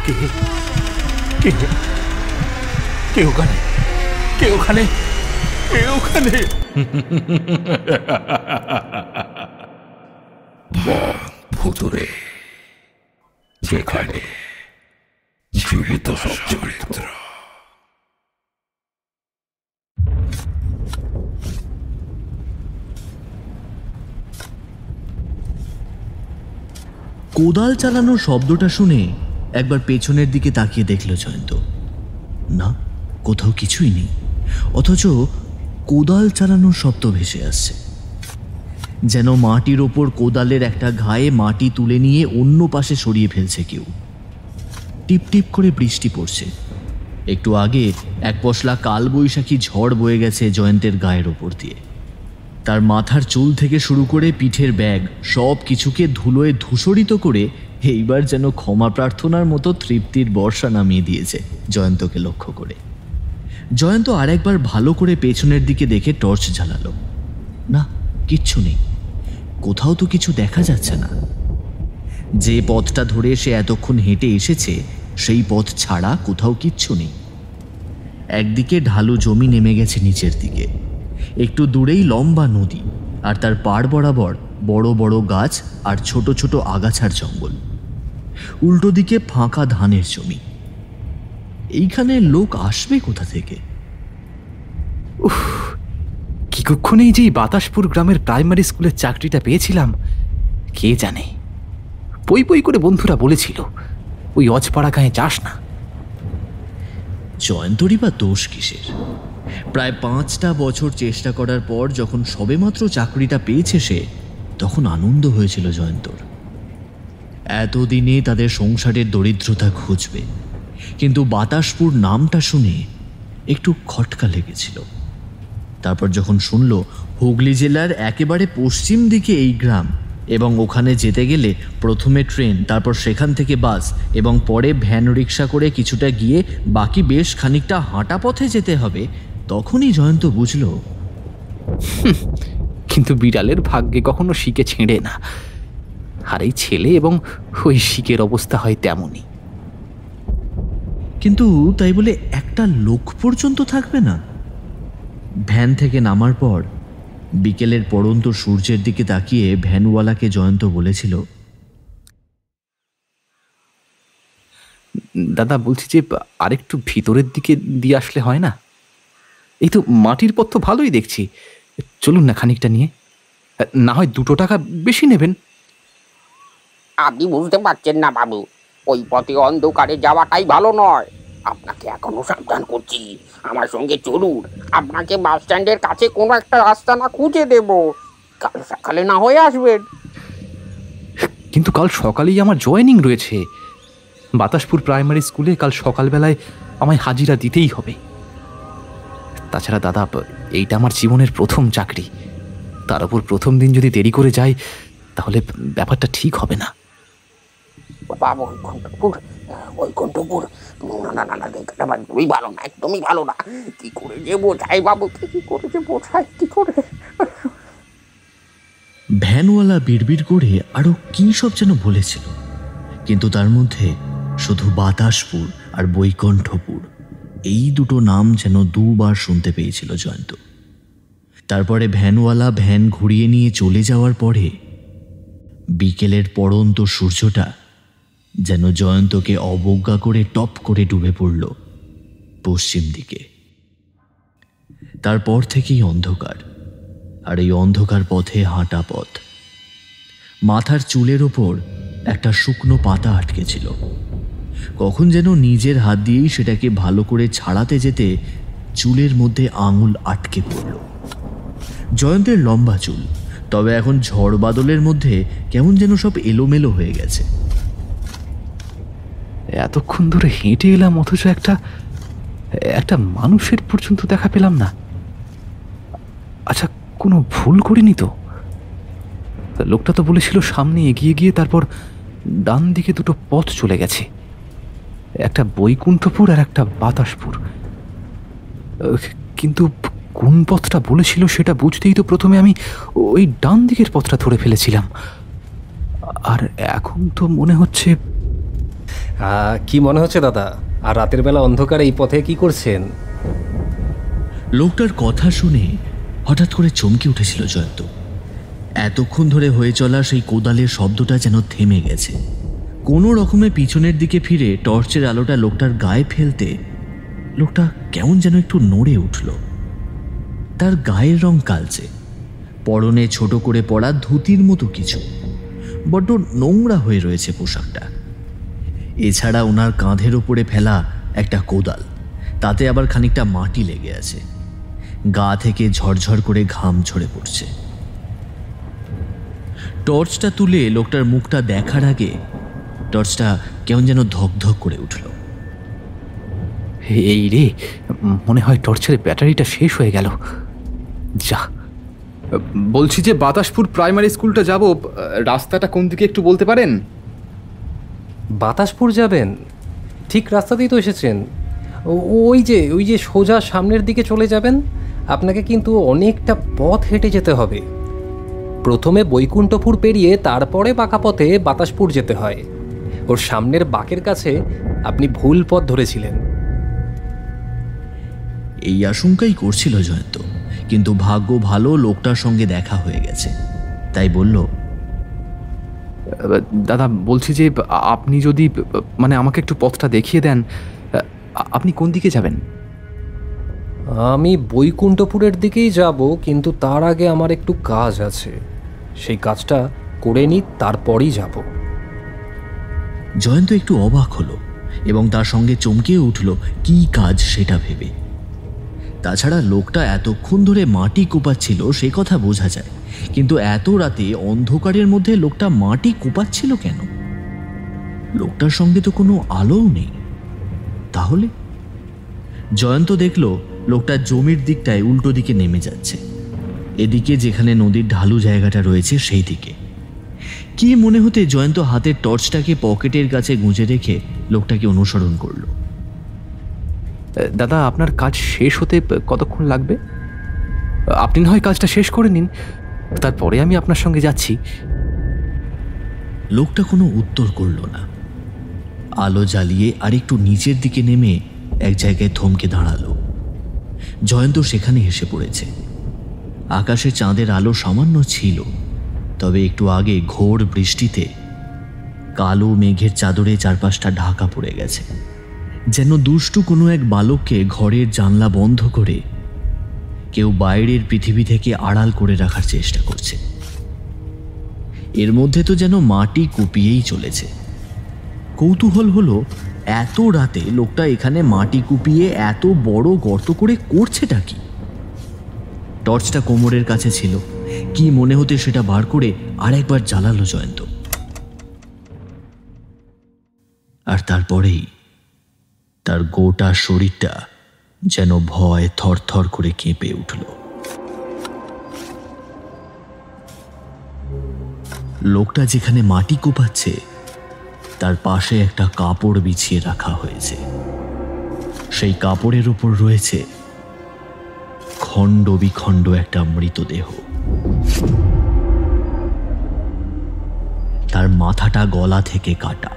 কে কে কে ওখানে? কে ওখানে? কে ওখানে? ভুতুরে, যেখানে জীবিত সব চরিত্র। কোদাল চালানোর শব্দটা শুনে একবার পেছনের দিকে তাকিয়ে দেখল জয়ন্ত। না, কোথাও কিছুই নেই, অথচ কোদাল চালানোর শব্দ ভেসে আসছে। যেন মাটির ওপর কোদালের একটা ঘায়ে মাটি তুলে নিয়ে অন্য পাশে সরিয়ে ফেলছে কেউ। টিপ টিপ করে বৃষ্টি পড়ছে। একটু আগে এক পশলা কালবৈশাখী ঝড় বয়ে গেছে জয়ন্তের গায়ের ওপর দিয়ে। তার মাথার চুল থেকে শুরু করে পিঠের ব্যাগ সব কিছুকে ধুলোয় ধূসরিত করে এইবার যেন ক্ষমা প্রার্থনার মতো তৃপ্তির বর্ষা নামিয়ে দিয়েছে জয়ন্তকে লক্ষ্য করে। জয়ন্ত আরেকবার ভালো করে পেছনের দিকে দেখে টর্চ জ্বালালো। না, কিচ্ছু নেই, কোথাও তো কিছু দেখা যাচ্ছে না। যে পথটা ধরে সে এতক্ষণ হেঁটে এসেছে সেই পথ ছাড়া কোথাও কিচ্ছু নেই। একদিকে ঢালু জমি নেমে গেছে নিচের দিকে, একটু দূরেই লম্বা নদী, আর তার পাড় বরাবর বড় বড় গাছ আর ছোট ছোট আগাছার জঙ্গল। উল্টো দিকে ফাঁকা ধানের জমি। এইখানে লোক আসবে কোথা থেকে? উফ, কিছুক্ষণেই যেই বাতাসপুর গ্রামের প্রাইমারি স্কুলের চাকরিটা পেয়েছিলাম, কে জানে। পই পই করে বন্ধুরা বলেছিল ওই অজপাড়া গায়ে যাস না। জয়ন্তরই বা দোষ কিসের? প্রায় 5টা বছর চেষ্টা করার পর যখন সবেমাত্র চাকরিটা পেয়েছে সে, তখন আনন্দ হয়েছিল জয়ন্তর। এতদিনে তাদের সংসারের দরিদ্রতা ঘুচবে, কিন্তু বাতাসপুর নামটা শুনে একটু খটকা লেগেছিল। তারপর যখন শুনল হুগলি জেলার একেবারে পশ্চিম দিকে এই গ্রাম, এবং ওখানে যেতে গেলে প্রথমে ট্রেন, তারপর সেখান থেকে বাস, এবং পরে ভ্যান রিক্সা করে কিছুটা গিয়ে বাকি বেশ খানিকটা হাঁটা পথে যেতে হবে, তখনই জয়ন্ত বুঝল কিন্তু বিড়ালের ভাগ্যে কখনো শিকে ছেড়ে না, আর এই ছেলে এবং ওই শিকের অবস্থা হয় তেমনই। কিন্তু তাই বলে একটা লোক পর্যন্ত থাকবে না? ভ্যান থেকে নামার পর বিকেলের পড়ন্ত সূর্যের দিকে তাকিয়ে ভ্যানওয়ালাকে জয়ন্ত বলেছিল, দাদা, বলছি যে আরেকটু ভিতরের দিকে দিয়ে আসলে হয় না? এই তো মাটির পথ তো ভালোই দেখছি, চলুন না খানিকটা নিয়ে, না হয় 2 টাকা বেশি নেবেন। আপনি বুঝতে পারছেন না বাবু, ওই পথে অন্ধকারে যাওয়াটাই ভালো নয়। আপনাকে এখনো সাবধান করছি, আমার সঙ্গে চলুন। আপনাকে বাস স্ট্যান্ডের কাছে কোনো একটা রাস্তা না খুঁজে দেব, কাল সকালে না হয়ে আসবেন। কিন্তু কাল সকালেই আমার জয়েনিং রয়েছে বাতাসপুর প্রাইমারি স্কুলে। কাল সকালবেলায় আমায় হাজিরা দিতেই হবে। তাছাড়া দাদা, এইটা আমার জীবনের প্রথম চাকরি, তার উপর প্রথম দিন যদি দেরি করে যাই তাহলে ব্যাপারটা ঠিক হবে না। বাবু, ওইকণ্ঠপুর না না না, একদমই ভালো না, একদমই ভালো না। কি করে যে বোঝাই বাবু, কি করে যে বোঝাই, কি করে। ভ্যানওয়ালা বিড়বিড় করে আরো কি সব যেন বলেছিল, কিন্তু তার মধ্যে শুধু বাতাসপুর আর বৈকুণ্ঠপুর এই দুটো নাম যেন 2বার শুনতে পেয়েছিল জয়ন্ত। তারপরে ভ্যানওয়ালা ভ্যান ঘুরিয়ে নিয়ে চলে যাওয়ার পরে বিকেলের পড়ন্ত সূর্যটা যেন জয়ন্তকে অবজ্ঞা করে টপ করে ডুবে পড়ল পশ্চিম দিকে। তারপর থেকেই অন্ধকার, আর এই অন্ধকার পথে হাঁটা পথ। মাথার চুলের ওপর একটা শুকনো পাতা আটকে ছিল। কখন যেন নিজের হাত দিয়েই সেটাকে ভালো করে ছাড়াতে যেতে চুলের মধ্যে আঙুল আটকে পড়ল। জয়ন্তের লম্বা চুল, তবে এখন ঝড় বাদলের মধ্যে কেমন যেন সব এলোমেলো হয়ে গেছে। এতক্ষণ ধরে হেঁটে এলাম, অথচ একটা মানুষের পর্যন্ত দেখা পেলাম না। আচ্ছা, কোনো ভুল করিনি তো? লোকটা তো বলেছিল সামনে এগিয়ে গিয়ে তারপর ডান দিকে 2টো পথ চলে গেছে, একটা বৈকুণ্ঠপুর আর একটা বাতাসপুর। কিন্তু কোন পথটা বলেছিল সেটা বুঝতেই তো প্রথমে আমি ওই ডান দিকের পথটা ধরে ফেলেছিলাম, আর এখন তো মনে হচ্ছে কি মনে হচ্ছে দাদা? আর রাতের বেলা অন্ধকারে এই পথে কি করছেন? লোকটার কথা শুনে হঠাৎ করে চমকে উঠেছিল জয়ন্ত। এতক্ষণ ধরে হয়ে চলা সেই কোদালের শব্দটা যেন থেমে গেছে। কোনো রকমে পিছনের দিকে ফিরে টর্চের আলোটা লোকটার গায়ে ফেলতে লোকটা কেমন যেন একটু নড়ে উঠল। তার গায়ের রং কালচে, পরনে ছোট করে পরা ধুতির মতো কিছু, বড্ড নোংরা হয়ে রয়েছে পোশাকটা। এছাড়া ওনার কাঁধের ওপরে ফেলা একটা কোদাল, তাতে আবার খানিকটা মাটি লেগে আছে। গা থেকে ঝরঝর করে ঘাম ঝরে পড়ছে। টর্চটা তুলে লোকটার মুখটা দেখার আগে টর্চটা কেমন যেন ধকধক করে উঠল। এই রে, মনে হয় টর্চের ব্যাটারিটা শেষ হয়ে গেল। যা, বলছি যে বাতাসপুর প্রাইমারি স্কুলটা যাব, রাস্তাটা কোন দিকে একটু বলতে পারেন? বাতাসপুর যাবেন? ঠিক রাস্তাতেই তো এসেছেন। ওই যে সোজা সামনের দিকে চলে যাবেন। আপনাকে কিন্তু অনেকটা পথ হেঁটে যেতে হবে। প্রথমে বৈকুণ্ঠপুর পেরিয়ে তারপরে বাঁকা পথে বাতাসপুর যেতে হয়। ওর সামনের বাঁকের কাছে আপনি ভুল পথ ধরেছিলেন। এই আশঙ্কাই করছিল জয়ন্ত, কিন্তু ভাগ্য ভালো লোকটার সঙ্গে দেখা হয়ে গেছে, তাই বলল, দাদা বলছি যে আপনি যদি মানে আমাকে একটু পথটা দেখিয়ে দেন। আপনি কোন দিকে যাবেন? আমি বৈকুণ্ঠপুরের দিকেই যাব, কিন্তু তার আগে আমার একটু কাজ আছে। সেই কাজটা করে নিই, তারপরই যাব। জয়ন্ত একটু অবাক হলো এবং তার সঙ্গে চমকে উঠল কি কাজ সেটা ভেবে। তাছাড়া লোকটা এতক্ষণ ধরে মাটি কোপাচ্ছিল সে কথা বোঝা যায়, কিন্তু এত রাতে অন্ধকারের মধ্যে লোকটা মাটি কোপাচ্ছিল কেন? লোকটার সঙ্গে তো কোনো আলোও নেই। তাহলে জয়ন্ত দেখল লোকটা জমির দিকটায় উল্টো দিকে নেমে যাচ্ছে, এদিকে যেখানে নদীর ঢালু জায়গাটা রয়েছে সেই দিকে। কি মনে হতে জয়ন্ত হাতের টর্চটাকে পকেটের কাছে গুঁজে রেখে লোকটাকে অনুসরণ করল। দাদা, আপনার কাজ শেষ হতে কতক্ষণ লাগবে? আপনি না হয় কাজটা শেষ করে নিন, তারপরে আমি আপনার সঙ্গে যাচ্ছি। লোকটা কোনো উত্তর করল না। আলো জ্বালিয়ে আরেকটু নিচের দিকে নেমে এক জায়গায় থমকে দাঁড়ালো। জয়ন্ত সেখানে এসে পড়েছে। আকাশে চাঁদের আলো সামান্য ছিল, তবে একটু আগে ঘোর বৃষ্টিতে কালো মেঘের চাদরে চারপাশটা ঢাকা পড়ে গেছে, যেন দুষ্টু কোনো এক বালককে ঘরের জানলা বন্ধ করে কেউ বাইরের পৃথিবী থেকে আড়াল করে রাখার চেষ্টা করছে। এর মধ্যে তো যেন মাটি কুপিয়েই চলেছে। কৌতূহল হলো, এত রাতে লোকটা এখানে মাটি কুপিয়ে এত বড় গর্ত করে করছেটা কি? টর্চটা কোমরের কাছে ছিল, কি মনে হতে সেটা বার করে আরেকবার জ্বালালো জয়ন্ত। আর তারপরেই তার গোটা শরীরটা যেন ভয় থরথর করে কেঁপে উঠল। লোকটা যেখানে মাটি কোপাচ্ছে তার পাশে একটা কাপড় বিছিয়ে রাখা হয়েছে। সেই কাপড়ের উপর রয়েছে খণ্ড বিখণ্ড একটা মৃতদেহ। তার মাথাটা গলা থেকে কাটা,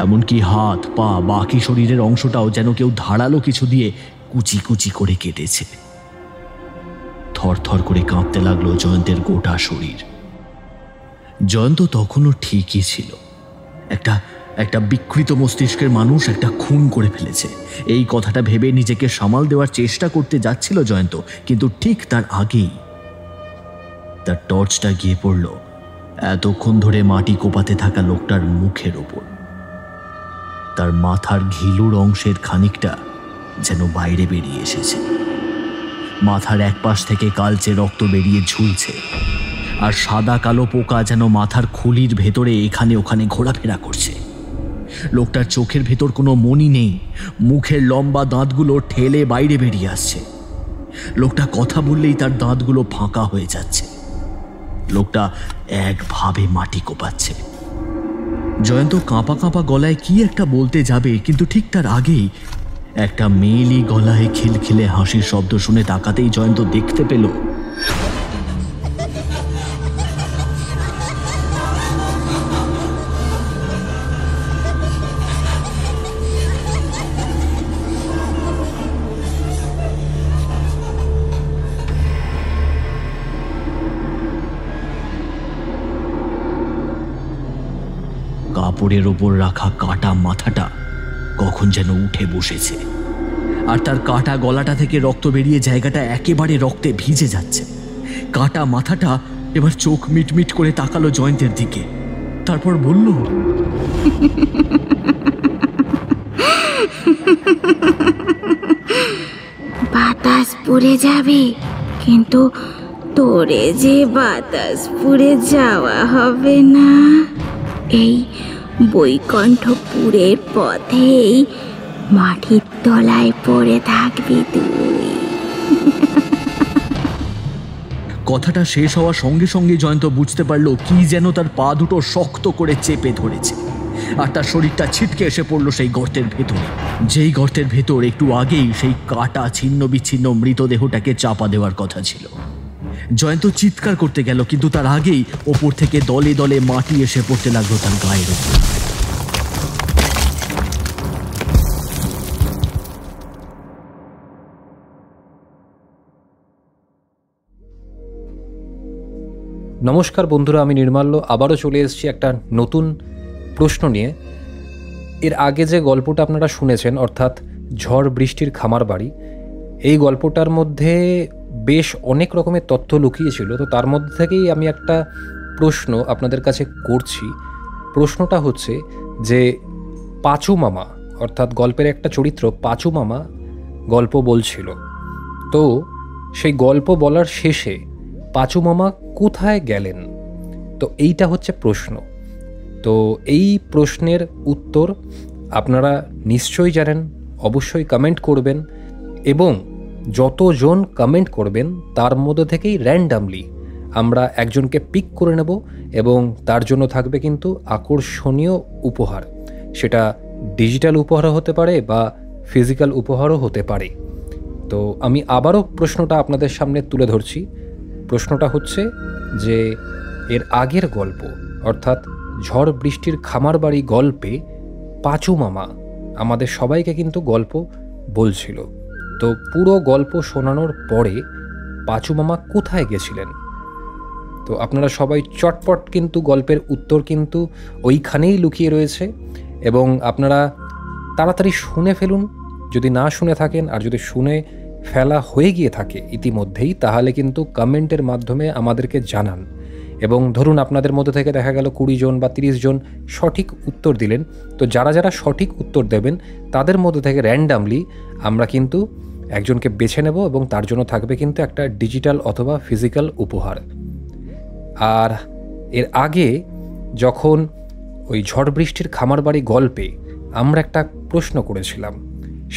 এমনকি হাত পা বাকি শরীরের অংশটাও যেন কেউ ধারালো কিছু দিয়ে কুচি কুচি করে কেটেছে। থরথর করে কাঁপতে লাগলো জয়ন্তের গোটা শরীর। জয়ন্ত তখনও ঠিকই ছিল। একটা বিকৃত মস্তিষ্কের মানুষ একটা খুন করে ফেলেছে, এই কথাটা ভেবে নিজেকে সামাল দেওয়ার চেষ্টা করতে যাচ্ছিল জয়ন্ত, কিন্তু ঠিক তার আগেই তার টর্চটা গিয়ে পড়ল এতক্ষণ ধরে মাটি কোপাতে থাকা লোকটার মুখের ওপর। তার মাথার ঘিলুর অংশের খানিকটা যেন বাইরে বেরিয়ে এসেছে। মাথার এক পাশ থেকে কালচে রক্ত বেরিয়ে ঝুলছে, আর সাদা কালো পোকা যেন মাথার খুলির ভেতরে এখানে ওখানে ঘোরাফেরা করছে। লোকটার চোখের ভেতর কোনো মনি নেই, মুখের লম্বা দাঁতগুলো ঠেলে বাইরে বেরিয়ে আসছে। লোকটা কথা বললেই তার দাঁতগুলো ফাঁকা হয়ে যাচ্ছে। লোকটা একভাবে মাটি কোপাচ্ছে। জয়ন্ত কাঁপা কাঁপা গলায় কি একটা বলতে যাবে, কিন্তু ঠিক তার আগেই একটা মেয়েলি গলায় খিলখিলে হাসির শব্দ শুনে তাকাতেই জয়ন্ত দেখতে পেল কাপড়ের ওপর রাখা কাটা মাথাটা কখন যেন উঠে বসেছে, আর তার কাটা গলাটা থেকে রক্ত বেরিয়ে জায়গাটা একেবারে রক্তে ভিজে যাচ্ছে। কাটা মাথাটা এবার চোখ মিটমিট করে তাকালো জয়ন্তের দিকে, তারপর বলল, বাতাস পুড়ে যাবে, কিন্তু তোরে যে বাতাস পুড়ে যাওয়া হবে না। এই বৈকুণ্ঠপুরের পথেই মাটির তলায় পড়ে থাকবি তুই। কথাটা শেষ হওয়ার সঙ্গে সঙ্গে জয়ন্ত বুঝতে পারলো কি যেন তার পা দুটো শক্ত করে চেপে ধরেছে, আর তার শরীরটা ছিটকে এসে পড়লো সেই গর্তের ভেতরে, যেই গর্তের ভেতর একটু আগেই সেই কাটা ছিন্ন বিচ্ছিন্ন মৃতদেহটাকে চাপা দেওয়ার কথা ছিল। জয়ন্ত চিৎকার করতে গেল, কিন্তু তার আগেই ওপর থেকে দলে দলে মাটি এসে পড়তে লাগলো তার গায়ের ওপর। নমস্কার বন্ধুরা, আমি নির্মাল্য আবারও চলে এসেছি একটা নতুন প্রশ্ন নিয়ে। এর আগে যে গল্পটা আপনারা শুনেছেন, অর্থাৎ ঝড় বৃষ্টির খামার বাড়ি, এই গল্পটার মধ্যে বেশ অনেক রকমের তথ্য লুকিয়েছিল। তো তার মধ্যে থেকেই আমি একটা প্রশ্ন আপনাদের কাছে করছি। প্রশ্নটা হচ্ছে যে পাঁচু মামা, অর্থাৎ গল্পের একটা চরিত্র পাঁচু মামা গল্প বলছিল, তো সেই গল্প বলার শেষে পাঁচু মামা কোথায় গেলেন? তো এইটা হচ্ছে প্রশ্ন। তো এই প্রশ্নের উত্তর আপনারা নিশ্চয়ই জানেন, অবশ্যই কমেন্ট করবেন, এবং যতজন কমেন্ট করবেন তার মধ্যে থেকেই র্যান্ডামলি আমরা একজনকে পিক করে নেব, এবং তার জন্য থাকবে কিন্তু আকর্ষণীয় উপহার। সেটা ডিজিটাল উপহারও হতে পারে বা ফিজিক্যাল উপহারও হতে পারে। তো আমি আবারও প্রশ্নটা আপনাদের সামনে তুলে ধরছি। প্রশ্নটা হচ্ছে যে এর আগের গল্প, অর্থাৎ ঝড় বৃষ্টির খামার বাড়ি গল্পে পাঁচু মামা আমাদের সবাইকে কিন্তু গল্প বলছিল। তো পুরো গল্প শোনানোর পরে পাঁচু মামা কোথায় গেছিলেন? তো আপনারা সবাই চটপট কিন্তু গল্পের উত্তর কিন্তু ওইখানেই লুকিয়ে রয়েছে, এবং আপনারা তাড়াতাড়ি শুনে ফেলুন যদি না শুনে থাকেন। আর যদি শুনে ফেলা হয়ে গিয়ে থাকে ইতিমধ্যেই, তাহলে কিন্তু কমেন্টের মাধ্যমে আমাদেরকে জানান। এবং ধরুন আপনাদের মধ্যে থেকে দেখা গেল 20 জন বা 30 জন সঠিক উত্তর দিলেন, তো যারা যারা সঠিক উত্তর দেবেন তাদের মধ্যে থেকে র্যান্ডামলি আমরা কিন্তু একজনকে বেছে নেব, এবং তার জন্য থাকবে কিন্তু একটা ডিজিটাল অথবা ফিজিক্যাল উপহার। আর এর আগে যখন ওই ঝড় বৃষ্টির খামার বাড়ি গল্পে আমরা একটা প্রশ্ন করেছিলাম,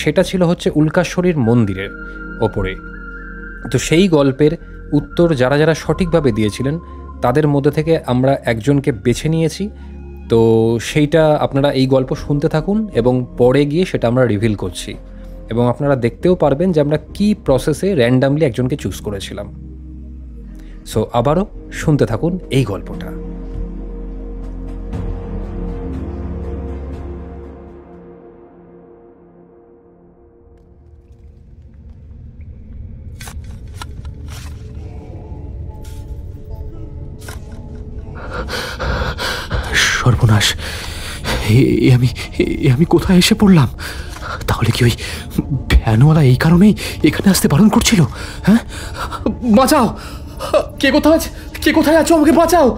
সেটা ছিল হচ্ছে উল্কাশ্বরীর মন্দিরের ওপরে। তো সেই গল্পের উত্তর যারা যারা সঠিকভাবে দিয়েছিলেন তাদের মধ্যে থেকে আমরা একজনকে বেছে নিয়েছি। তো সেইটা আপনারা এই গল্প শুনতে থাকুন, এবং পরে গিয়ে সেটা আমরা রিভিল করছি, এবং আপনারা দেখতেও পারবেন যে আমরা কী প্রসেসে র্যান্ডামলি একজনকে চুজ করেছিলাম। সো আবারও শুনতে থাকুন এই গল্পটা। সর্বনাশ, আমি কোথায় এসে পড়লাম? তাহলে কি ওই ভ্যানওয়ালা এই কারণেই এখানে আসতে বারণ করছিল? হ্যাঁ, বাঁচাও! কে কোথায় আছো? আমাকে বাঁচাও,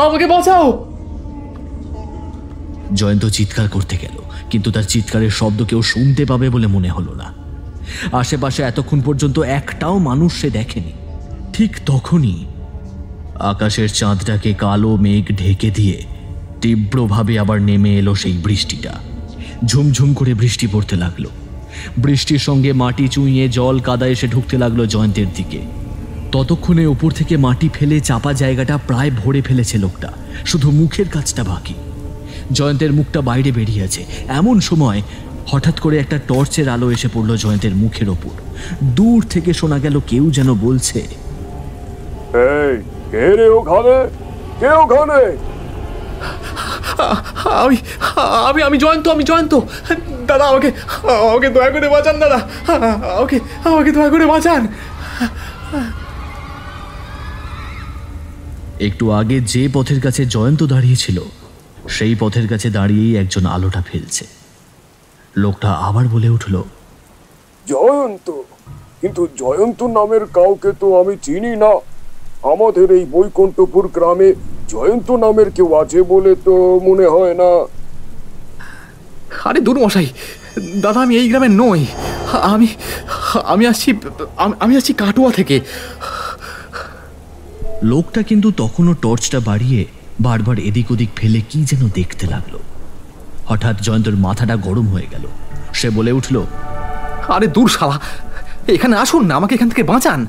আমাকে বাঁচাও! জয়ন্ত চিৎকার করতে গেল, কিন্তু তার চিৎকারের শব্দ কেউ শুনতে পাবে বলে মনে হলো না। আশেপাশে এতক্ষণ পর্যন্ত একটাও মানুষ সে দেখেনি। ঠিক তখনই আকাশের চাঁদটাকে কালো মেঘ ঢেকে দিয়ে তীব্রভাবে আবার নেমে এলো সেই বৃষ্টিটা। ঝুমঝুম করে বৃষ্টি পড়তে লাগলো। বৃষ্টির সঙ্গে মাটি চুইয়ে জল কাদা এসে ঢুকতে লাগলো জয়ন্তের দিকে। ততক্ষণে ওপর থেকে মাটি ফেলে চাপা জায়গাটা প্রায় ভরে ফেলেছে লোকটা, শুধু মুখের কাজটা বাকি। জয়ন্তের মুখটা বাইরে বেরিয়ে আছে। এমন সময় হঠাৎ করে একটা টর্চের আলো এসে পড়লো জয়ন্তের মুখের ওপর। দূর থেকে শোনা গেল কেউ যেন বলছে, এই কে রে ওখানে? কে ওখানে? আমি জয়ন্ত। দাদা, আমাকে দয়া করে বাঁচান দাদা, আমাকে দয়া করে বাঁচান। একটু আগে যে পথের কাছে জয়ন্ত দাঁড়িয়েছিল সেই পথের কাছে দাঁড়িয়েই একজন আলোটা ফেলছে। লোকটা আবার বলে উঠল, জয়ন্ত, কিন্তু জয়ন্ত নামের কাউকে তো আমি চিনি না। আমাদের এই বৈকুণ্ঠপুর গ্রামে জয়ন্ত নামের কেউ আছে বলে তো মনে হয় না। আরে দূর মশাই, দাদা আমি এই গ্রামের নই। আমি আমি আসছি আমি আসছি কাটুয়া থেকে। লোকটা কিন্তু তখনও টর্চটা বাড়িয়ে বারবার এদিক ওদিক ফেলে কি যেন দেখতে লাগলো। হঠাৎ জয়ন্তর মাথাটা গরম হয়ে গেল। সে বলে উঠল, আরে দূর শালা, এখানে আসুন না, আমাকে এখান থেকে বাঁচান।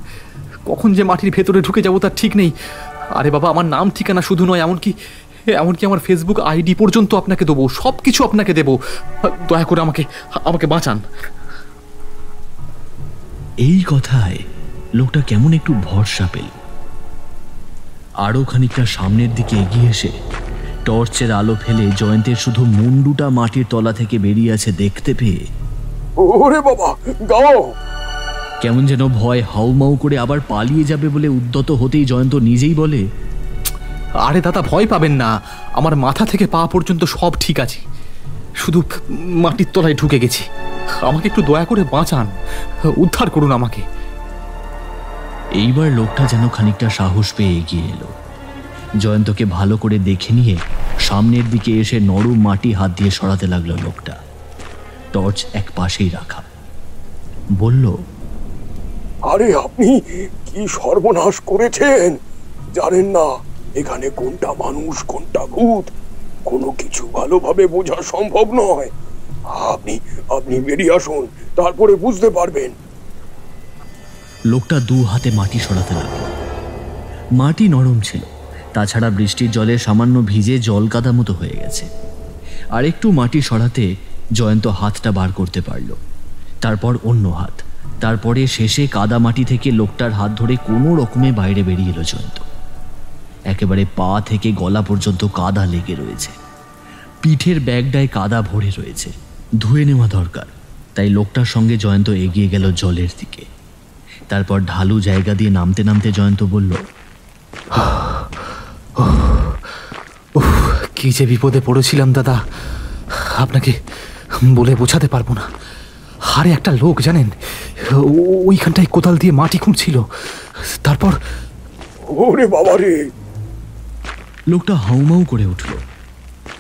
কখন যে মাটির ভেতরে ঢুকে যাবো তার ঠিক নেই। আরে বাবা, আমার নাম ঠিকানা শুধু নয়, এমনকি আমার ফেসবুক আইডি পর্যন্ত আপনাকে দেবো, সব কিছু আপনাকে দেবো। দয়া করে আমাকে বাঁচান। এই কথায় লোকটা কেমন একটু ভরসা পেল। আরো খানিকটা সামনের দিকে এগিয়ে এসে টর্চের আলো ফেলে জয়ন্তের শুধু মুন্ডুটা মাটির তলা থেকে বেরিয়ে আছে দেখতে পেয়ে ওরে বাবা, গাও! কেমন যেন ভয় হাউমাউ করে আবার পালিয়ে যাবে বলে উদ্যত হতেই জয়ন্ত নিজেই বলে, আরে দাদা ভয় পাবেন না, আমার মাথা থেকে পা পর্যন্ত সব ঠিক আছে, শুধু মাটির তলায় ঢুকে গেছি। আমাকে একটু দয়া করে বাঁচান, উদ্ধার করুন আমাকে। এইবার লোকটা যেন খানিকটা সাহস পেয়ে এগিয়ে এলো। জয়ন্তকে ভালো করে দেখে নিয়ে সামনের দিকে এসে নরম মাটি হাত দিয়ে সরাতে লাগলো লোকটা। টর্চ এক পাশেই রাখা। বলল, আরে আপনি কি সর্বনাশ করেছেন! জানেন না এখানে কোনটা মানুষ কোনটা ভূত, কোনো কিছু ভালোভাবে বোঝা সম্ভব নয়। আপনি বেরিয়ে আসুন, তারপরে বুঝতে পারবেন। লোকটা দু হাতে মাটি সরাতে লাগলো। মাটি নরম ছিল, তাছাড়া বৃষ্টির জলে সামান্য ভিজে জল কাদা মতো হয়ে গেছে। আর একটু মাটি সরাতে জয়ন্ত হাতটা বার করতে পারল, তারপর অন্য হাত, তারপরে শেষে কাদা মাটি থেকে লোকটার হাত ধরে কোনো রকমে বাইরে বেরিয়ে এলো জয়ন্ত। একেবারে পা থেকে গলা পর্যন্ত কাদা লেগে রয়েছে, পিঠের ব্যাগটায় কাদা ভরে রয়েছে, ধুয়ে নেওয়া দরকার। তাই লোকটার সঙ্গে জয়ন্ত এগিয়ে গেল জলের দিকে। তারপর ঢালু জায়গা দিয়ে নামতে নামতে জয়ন্ত বলল, কি যে বিপদে পড়েছিলাম দাদা, আপনাকে বলে বোঝাতে পারবো না। আরে একটা লোক জানেন, ওইখানটায় কোদাল দিয়ে মাটি খুঁড়ছিল, তারপর ওরে বাবা রে! লোকটা হাউমাউ করে উঠল।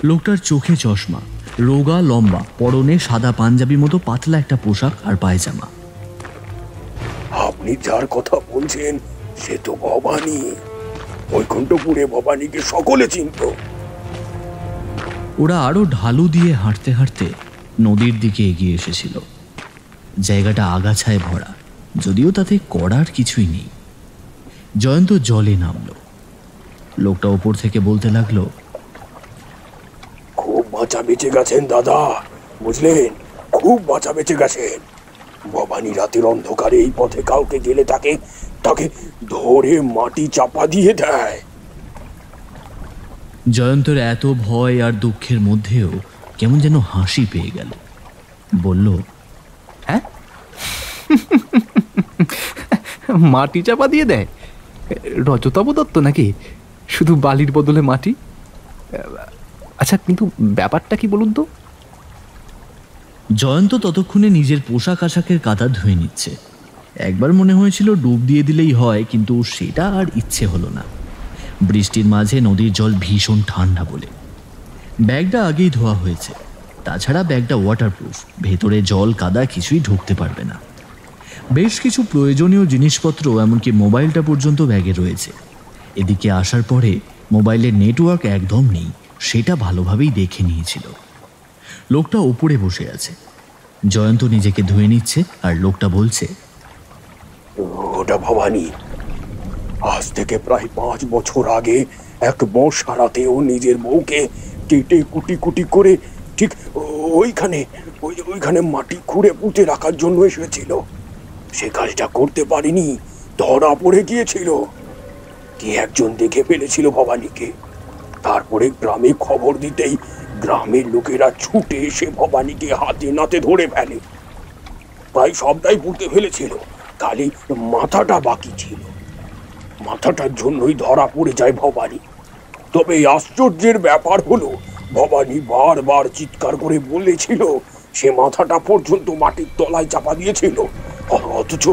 লোকটার চোখে চশমা, রোগা লম্বা, পরনে সাদা পাঞ্জাবি মতো পাতলা একটা পোশাক আর পায়জামা। আপনি যার কথা বলছেন সে তো ভবানী। বৈকুণ্ঠপুরে ভবানীকে সকলে চিনত। ওরা আরো ঢালু দিয়ে হাঁটতে হাঁটতে নদীর দিকে এগিয়ে এসেছিল। জায়গাটা আগাছায় ভরা, যদিও তাতে করার কিছুই নেই। জয়ন্ত জলে নামলো। লোকটা ওপর থেকে বলতে লাগলো, খুব বাঁচা বেঁচে গেছেন দাদা, বুঝলেন, খুব বাঁচা বেঁচে গেছেন। ভবানী রাতের অন্ধকারে এই পথে কাউকে গেলে তাকে ধরে মাটি চাপা দিয়ে দেয়। জয়ন্তর এত ভয় আর দুঃখের মধ্যেও কেমন যেন হাসি পেয়ে গেল। বলল, হ্যাঁ, মাটি চাপা দিয়ে দেয়? রজতাভ দত্ত নাকি? শুধু বালির বদলে মাটি? আচ্ছা, কিন্তু ব্যাপারটা কি বলুন তো? জয়ন্ত ততক্ষণে নিজের পোশাক আশাকের কাদা ধুয়ে নিচ্ছে। একবার মনে হয়েছিল ডুব দিয়ে দিলেই হয়, কিন্তু সেটা আর ইচ্ছে হলো না। বৃষ্টির মাঝে নদীর জল ভীষণ ঠান্ডা বলে ব্যাগটা আগেই ধোয়া হয়েছে। তাছাড়া ব্যাগটা ওয়াটারপ্রুফ, ভেতরে জল কাদা কিছুই ঢুকতে পারবে না। বেশ কিছু প্রয়োজনীয় জিনিসপত্র, এমনকি মোবাইলটা পর্যন্ত ব্যাগে রয়েছে। এদিকে আসার পরে মোবাইলের নেটওয়ার্ক একদম নেই, সেটা ভালোভাবেই দেখে নিয়েছিল। লোকটা উপরে বসে আছে, জয়ন্ত নিজেকে ধুয়ে নিচ্ছে, আর লোকটা বলছে, ওটা ভবানী। আজ থেকে প্রায় 5 বছর আগে এক বর্ষা রাতে ও নিজের বউকে কেটে কুটি কুটি করে ঠিক ওইখানে মাটি খুঁড়ে পুঁতে রাখার জন্য এসেছিল। সে কাজটা করতে পারেনি, ধরা পড়ে গিয়েছিল। কে একজন দেখে ফেলেছিল ভবানীকে। তারপরে গ্রামে খবর দিতেই গ্রামের লোকেরা ছুটে এসে ভবানীকে হাতে নাতে ধরে ফেলে। প্রায় সবটাই পুঁতে ফেলেছিল, খালি মাথাটা বাকি ছিল। মাথাটার জন্যই ধরা পড়ে যায় ভবানী। তবে এই আশ্চর্যের ব্যাপার হলো, ভবানী বারবার চিৎকার করে বলেছিল সে মাথাটা পর্যন্ত মাটির তলায় চাপা দিয়েছিল, অথচ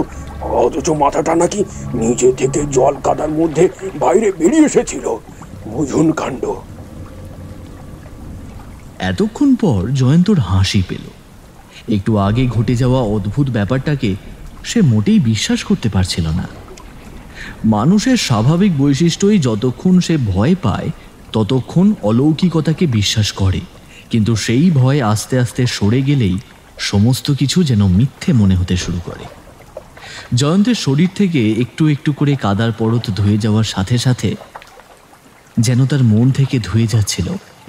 অথচ মাথাটা নাকি নিজে থেকে জল কাদার মধ্যে বাইরে বেরিয়ে এসেছিল। বুঝুন কাণ্ড। এতক্ষণ পর জয়ন্তর হাসি পেল। একটু আগে ঘটে যাওয়া অদ্ভুত ব্যাপারটাকে সে মোটেই বিশ্বাস করতে পারছিল না। মানুষের স্বাভাবিক বৈশিষ্ট্যই যতক্ষণ সে ভয় পায় ততক্ষণ অলৌকিকতাকে বিশ্বাস করে, কিন্তু সেই ভয় আস্তে আস্তে সরে গেলেই সমস্ত কিছু যেন মিথ্যে মনে হতে শুরু করে। জয়ন্তের শরীর থেকে একটু একটু করে কাদার পরত ধুয়ে যাওয়ার সাথে সাথে যেন তার মন থেকে ধুয়ে যাচ্ছিল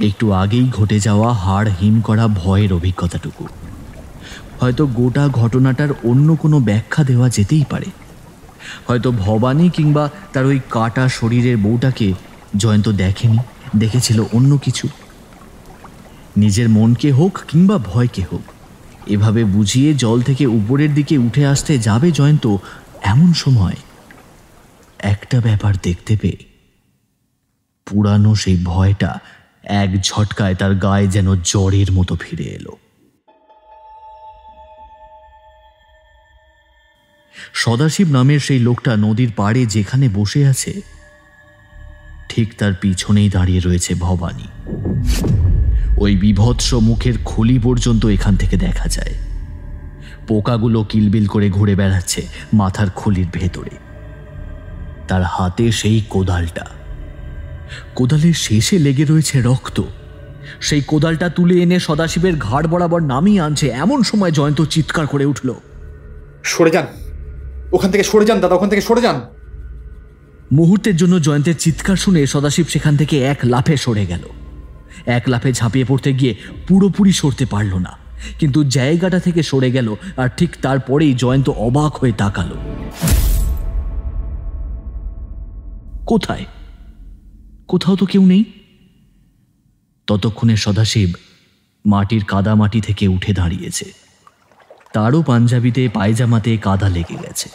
একটু আগেই ঘটে যাওয়া হাড় হিম করা ভয়ের অভিজ্ঞতাটুকু। হয়তো গোটা ঘটনাটার অন্য কোনো ব্যাখ্যা দেওয়া যেতেই পারে। হয়তো ভবানী কিংবা তার ওই কাটা শরীরের বউটাকে জয়ন্ত দেখেনি, দেখেছিল অন্য কিছু। নিজের মনকে হোক কিংবা ভয়কে হোক, এভাবে বুঝিয়ে জল থেকে উপরের দিকে উঠে আসতে যাবে জয়ন্ত, এমন সময় একটা ব্যাপার দেখতে পেয়ে পুরানো সেই ভয়টা এক ঝটকায় তার গায়ে যেন জ্বরের মতো ফিরে এলো। সদাশিব নামের সেই লোকটা নদীর পাড়ে যেখানে বসে আছে ঠিক তার পিছনেই দাঁড়িয়ে রয়েছে ভবানী। ওই বিভৎস মুখের খুলি পর্যন্ত এখান থেকে দেখা যায়। পোকাগুলো কিলবিল করে ঘুরে বেড়াচ্ছে মাথার খুলির ভেতরে। তার হাতে সেই কোদালটা, কোদালের শেষে লেগে রয়েছে রক্ত। সেই কোদালটা তুলে এনে সদাশিবের ঘাড় বরাবর নামিয়ে আনছে। এমন সময় জয়ন্ত চিৎকার করে উঠল, সরে যান, ওখান থেকে সরে যান দাদা, ওখান থেকে সরে যান। মুহূর্তের জন্য জয়ন্তের চিৎকার শুনে সদাশিব সেখান থেকে এক লাফে সরে গেল। এক লাফে ঝাঁপিয়ে পড়তে গিয়ে পুরোপুরি সরতে পারল না, কিন্তু জায়গাটা থেকে সরে গেল। আর ঠিক তারপরেই জয়ন্ত অবাক হয়ে তাকালো। কোথায়? কোথাও তো কেউ নেই। ততক্ষণে সদাশিব মাটির কাদামাটি থেকে উঠে দাঁড়িয়েছে। তারও পাঞ্জাবিতে পায়জামাতে কাদা লেগে গেছে।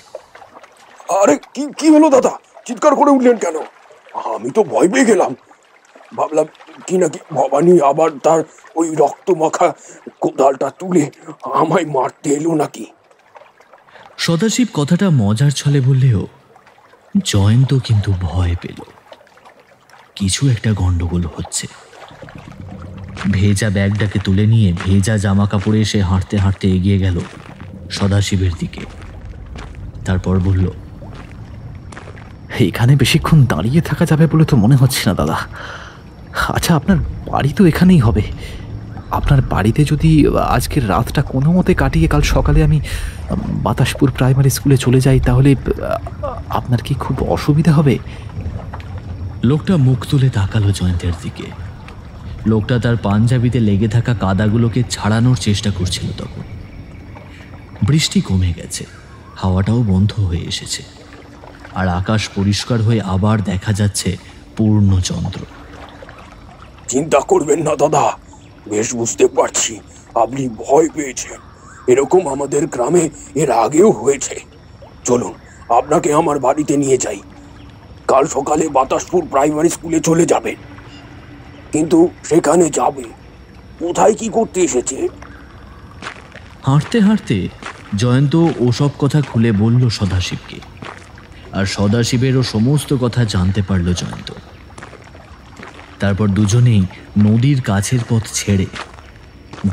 আরে কি হলো দাদা? চিৎকার করে উঠলেন কেন? আমি তো ভয় পেয়ে গেলাম। ভাবলাম কি নাকি ভবানী আবার তার ওই রক্ত মাখা কোদালটা তুলে আমায় মারতে এলো নাকি। সদাশিব কথাটা মজার ছলে বললেও জয়ন্ত কিন্তু ভয় পেল। কিছু একটা গন্ডগোল হচ্ছে। ভেজা ব্যাগটাকে তুলে নিয়ে ভেজা জামা কাপড়ে সে হাঁটতে হাঁটতে এগিয়ে গেল সদাশিবের দিকে। তারপর বলল, এখানে বেশিক্ষণ দাঁড়িয়ে থাকা যাবে বলে তো মনে হচ্ছে না দাদা। আচ্ছা, আপনার বাড়ি তো এখানেই হবে। আপনার বাড়িতে যদি আজকের রাতটা কোনো মতে কাটিয়ে কাল সকালে আমি বাতাসপুর প্রাইমারি স্কুলে চলে যাই, তাহলে আপনার কি খুব অসুবিধা হবে? লোকটা মুখ তুলে তাকালো জয়ন্তের দিকে। লোকটা তার পাঞ্জাবিতে লেগে থাকা কাদাগুলোকে ছাড়ানোর চেষ্টা করছিল। তখন বৃষ্টি কমে গেছে, হাওয়াটাও বন্ধ হয়ে এসেছে, আর আকাশ পরিষ্কার হয়ে আবার দেখা যাচ্ছে পূর্ণ চন্দ্র। চিন্তা করবেন না দাদা, বেশ বুঝতে পারছি আপনি ভয় পেয়েছেন। এরকম আমাদের গ্রামে এর আগেও হয়েছে। চলুন আপনাকে আমার বাড়িতে নিয়ে যাই। কাল সকালে বাতাসপুর প্রাইমারি স্কুলে চলে যাবেন। কিন্তু সেখানে যাবে কোথায়, কি করতে এসেছে? হাঁটতে হাঁটতে জয়ন্ত ওসব কথা খুলে বলল সদাশিবকে, আর সদাশিবেরও সমস্ত কথা জানতে পারল জয়ন্ত। তারপর দুজনেই নদীর কাছের পথ ছেড়ে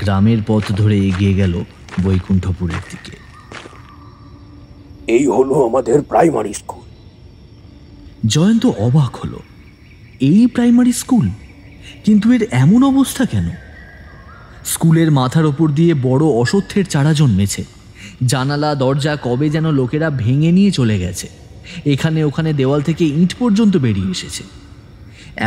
গ্রামের পথ ধরে এগিয়ে গেল বৈকুণ্ঠপুরের দিকে। এই হলো আমাদের প্রাইমারি স্কুল। জয়ন্ত অবাক হলো, এই প্রাইমারি স্কুল? কিন্তু এর এমন অবস্থা কেন? স্কুলের মাথার ওপর দিয়ে বড় অশ্বত্থের চারা জন্মেছে। জানালা দরজা কবে যেন লোকেরা ভেঙে নিয়ে চলে গেছে। এখানে ওখানে দেওয়াল থেকে ইট পর্যন্ত বেরিয়ে এসেছে।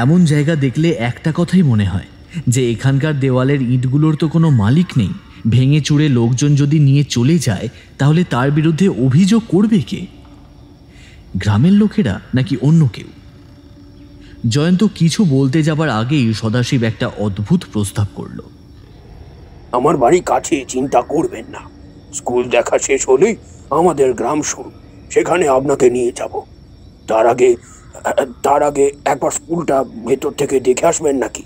এমন জায়গা দেখলে একটা কথাই মনে হয় যে এখানকার দেওয়ালের ইটগুলোর তো কোনো মালিক নেই। ভেঙে চুরে লোকজন যদি নিয়ে চলে যায় তাহলে তার বিরুদ্ধে অভিযোগ করবে কে? গ্রামের লোকেরা নাকি অন্য কেউ? জয়ন্ত কিছু বলতে যাবার আগেই সদাশিব একটা অদ্ভুত প্রস্তাব করল। আমার বাড়ি কাছে, চিন্তা করবেন না। স্কুল দেখা শেষ হলেই আমাদের গ্রাম শুরু, সেখানে আপনাকে নিয়ে যাব। তার আগে একবার স্কুলটা ভেতর থেকে দেখে আসবেন নাকি?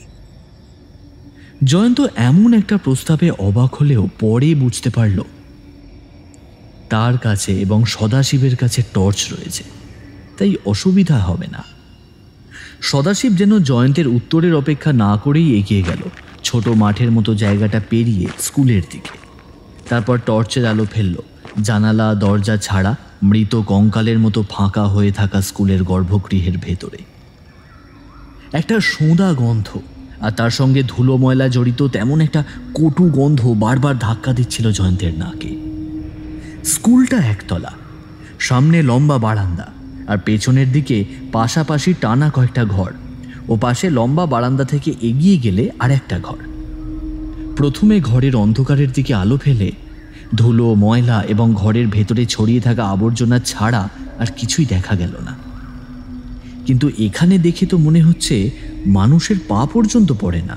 জয়ন্ত এমন একটা প্রস্তাবে অবাক হলেও পরে বুঝতে পারল তার কাছে এবং সদাশিবের কাছে টর্চ রয়েছে, তাই অসুবিধা হবে না। সদাশিব যেন জয়ন্তের উত্তরের অপেক্ষা না করেই এগিয়ে গেল ছোট মাঠের মতো জায়গাটা পেরিয়ে স্কুলের দিকে। তারপর টর্চের আলো ফেলল জানালা দরজা ছাড়া মৃত কঙ্কালের মতো ফাঁকা হয়ে থাকা স্কুলের গর্ভগৃহের ভেতরে। একটা সোঁদা গন্ধ আর তার সঙ্গে ধুলো ময়লা জড়িত তেমন একটা কটু গন্ধ বারবার ধাক্কা দিচ্ছিল জয়ন্তের নাকে। স্কুলটা একতলা, সামনে লম্বা বারান্দা আর পেছনের দিকে পাশাপাশি টানা কয়েকটা ঘর, ও পাশে লম্বা বারান্দা থেকে এগিয়ে গেলে আর একটা ঘর। প্রথমে ঘরের অন্ধকারের দিকে আলো ফেলে ধুলো ময়লা এবং ঘরের ভেতরে ছড়িয়ে থাকা আবর্জনা ছাড়া আর কিছুই দেখা গেল না। কিন্তু এখানে দেখে তো মনে হচ্ছে মানুষের পা পর্যন্ত পড়ে না।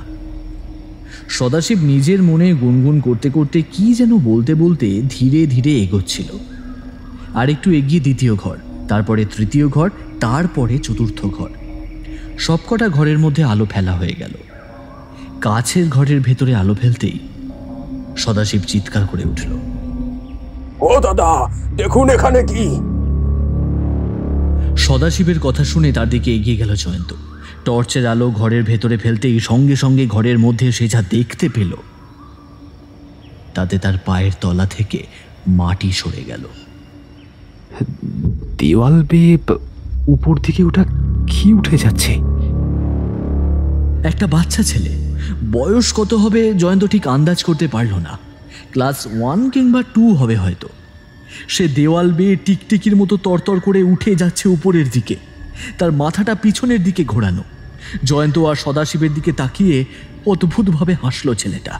সদাশিব নিজের মনে গুনগুন করতে করতে কি যেন বলতে বলতে ধীরে ধীরে এগোচ্ছিল। আর একটু এগিয়ে দ্বিতীয় ঘর, তারপরে তৃতীয় ঘর, তারপরে চতুর্থ ঘর। সবকটা ঘরের মধ্যে আলো ফেলা হয়ে গেল। কাছের ঘরের ভেতরে আলো ফেলতেই সদাশিব চিৎকার করে উঠল, ও দাদা, দেখুন এখানে কি! সদাশিবের কথা শুনে তার দিকে এগিয়ে গেল জয়ন্ত। টর্চের আলো ঘরের ভেতরে ফেলতেই সঙ্গে সঙ্গে ঘরের মধ্যে সে যা দেখতে পেল তাতে তার পায়ের তলা থেকে মাটি সরে গেল। দেওয়াল বেয়ে উপর দিকে ওটা কি উঠে যাচ্ছে? একটা বাচ্চা ছেলে, বয়স কত হবে জয়ন্ত ঠিক আন্দাজ করতে পারল না, ক্লাস 1 কিংবা 2 হবে হয়তো। সে দেওয়াল বেয়ে টিকটিকির মতো তরতর করে উঠে যাচ্ছে উপরের দিকে, তার মাথাটা পিছনের দিকে ঘোরানো। জয়ন্ত আর সদাশিবের দিকে তাকিয়ে অদ্ভুতভাবে হাসল ছেলেটা।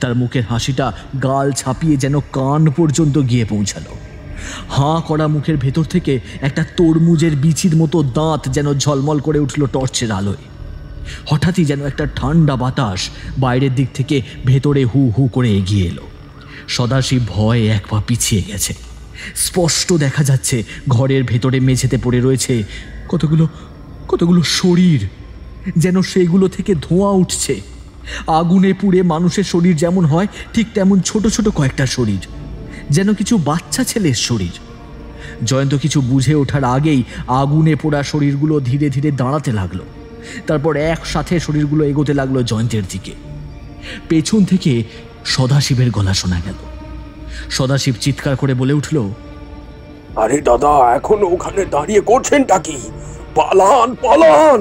তার মুখের হাসিটা গাল ছাপিয়ে যেন কান পর্যন্ত গিয়ে পৌঁছালো। হাঁ করা মুখের ভেতর থেকে একটা তরমুজের বিচির মতো দাঁত যেন ঝলমল করে উঠল টর্চের আলোয়। হঠাৎই যেন একটা ঠান্ডা বাতাস বাইরের দিক থেকে ভেতরে হু হু করে এগিয়ে এলো। সদাশিব ভয়ে এক পা পিছিয়ে গেছে। স্পষ্ট দেখা যাচ্ছে ঘরের ভেতরে মেঝেতে পড়ে রয়েছে কতগুলো শরীর, যেন সেগুলো থেকে ধোঁয়া উঠছে। আগুনে পুড়ে মানুষের শরীর যেমন হয় ঠিক তেমন ছোট ছোট কয়েকটা শরীর, যেন কিছু বাচ্চা ছেলের শরীর। জয়ন্ত কিছু বুঝে ওঠার আগেই আগুনে পোড়া শরীরগুলো ধীরে ধীরে দাঁড়াতে লাগলো। তারপর একসাথে শরীরগুলো এগোতে লাগলো জয়ন্তের দিকে। পেছন থেকে সদাশিবের গলা শোনা গেল। সদাশিব চিৎকার করে বলে উঠল, আরে দাদা, এখন ওখানে দাঁড়িয়ে করছেনটা কি? পালান পালান!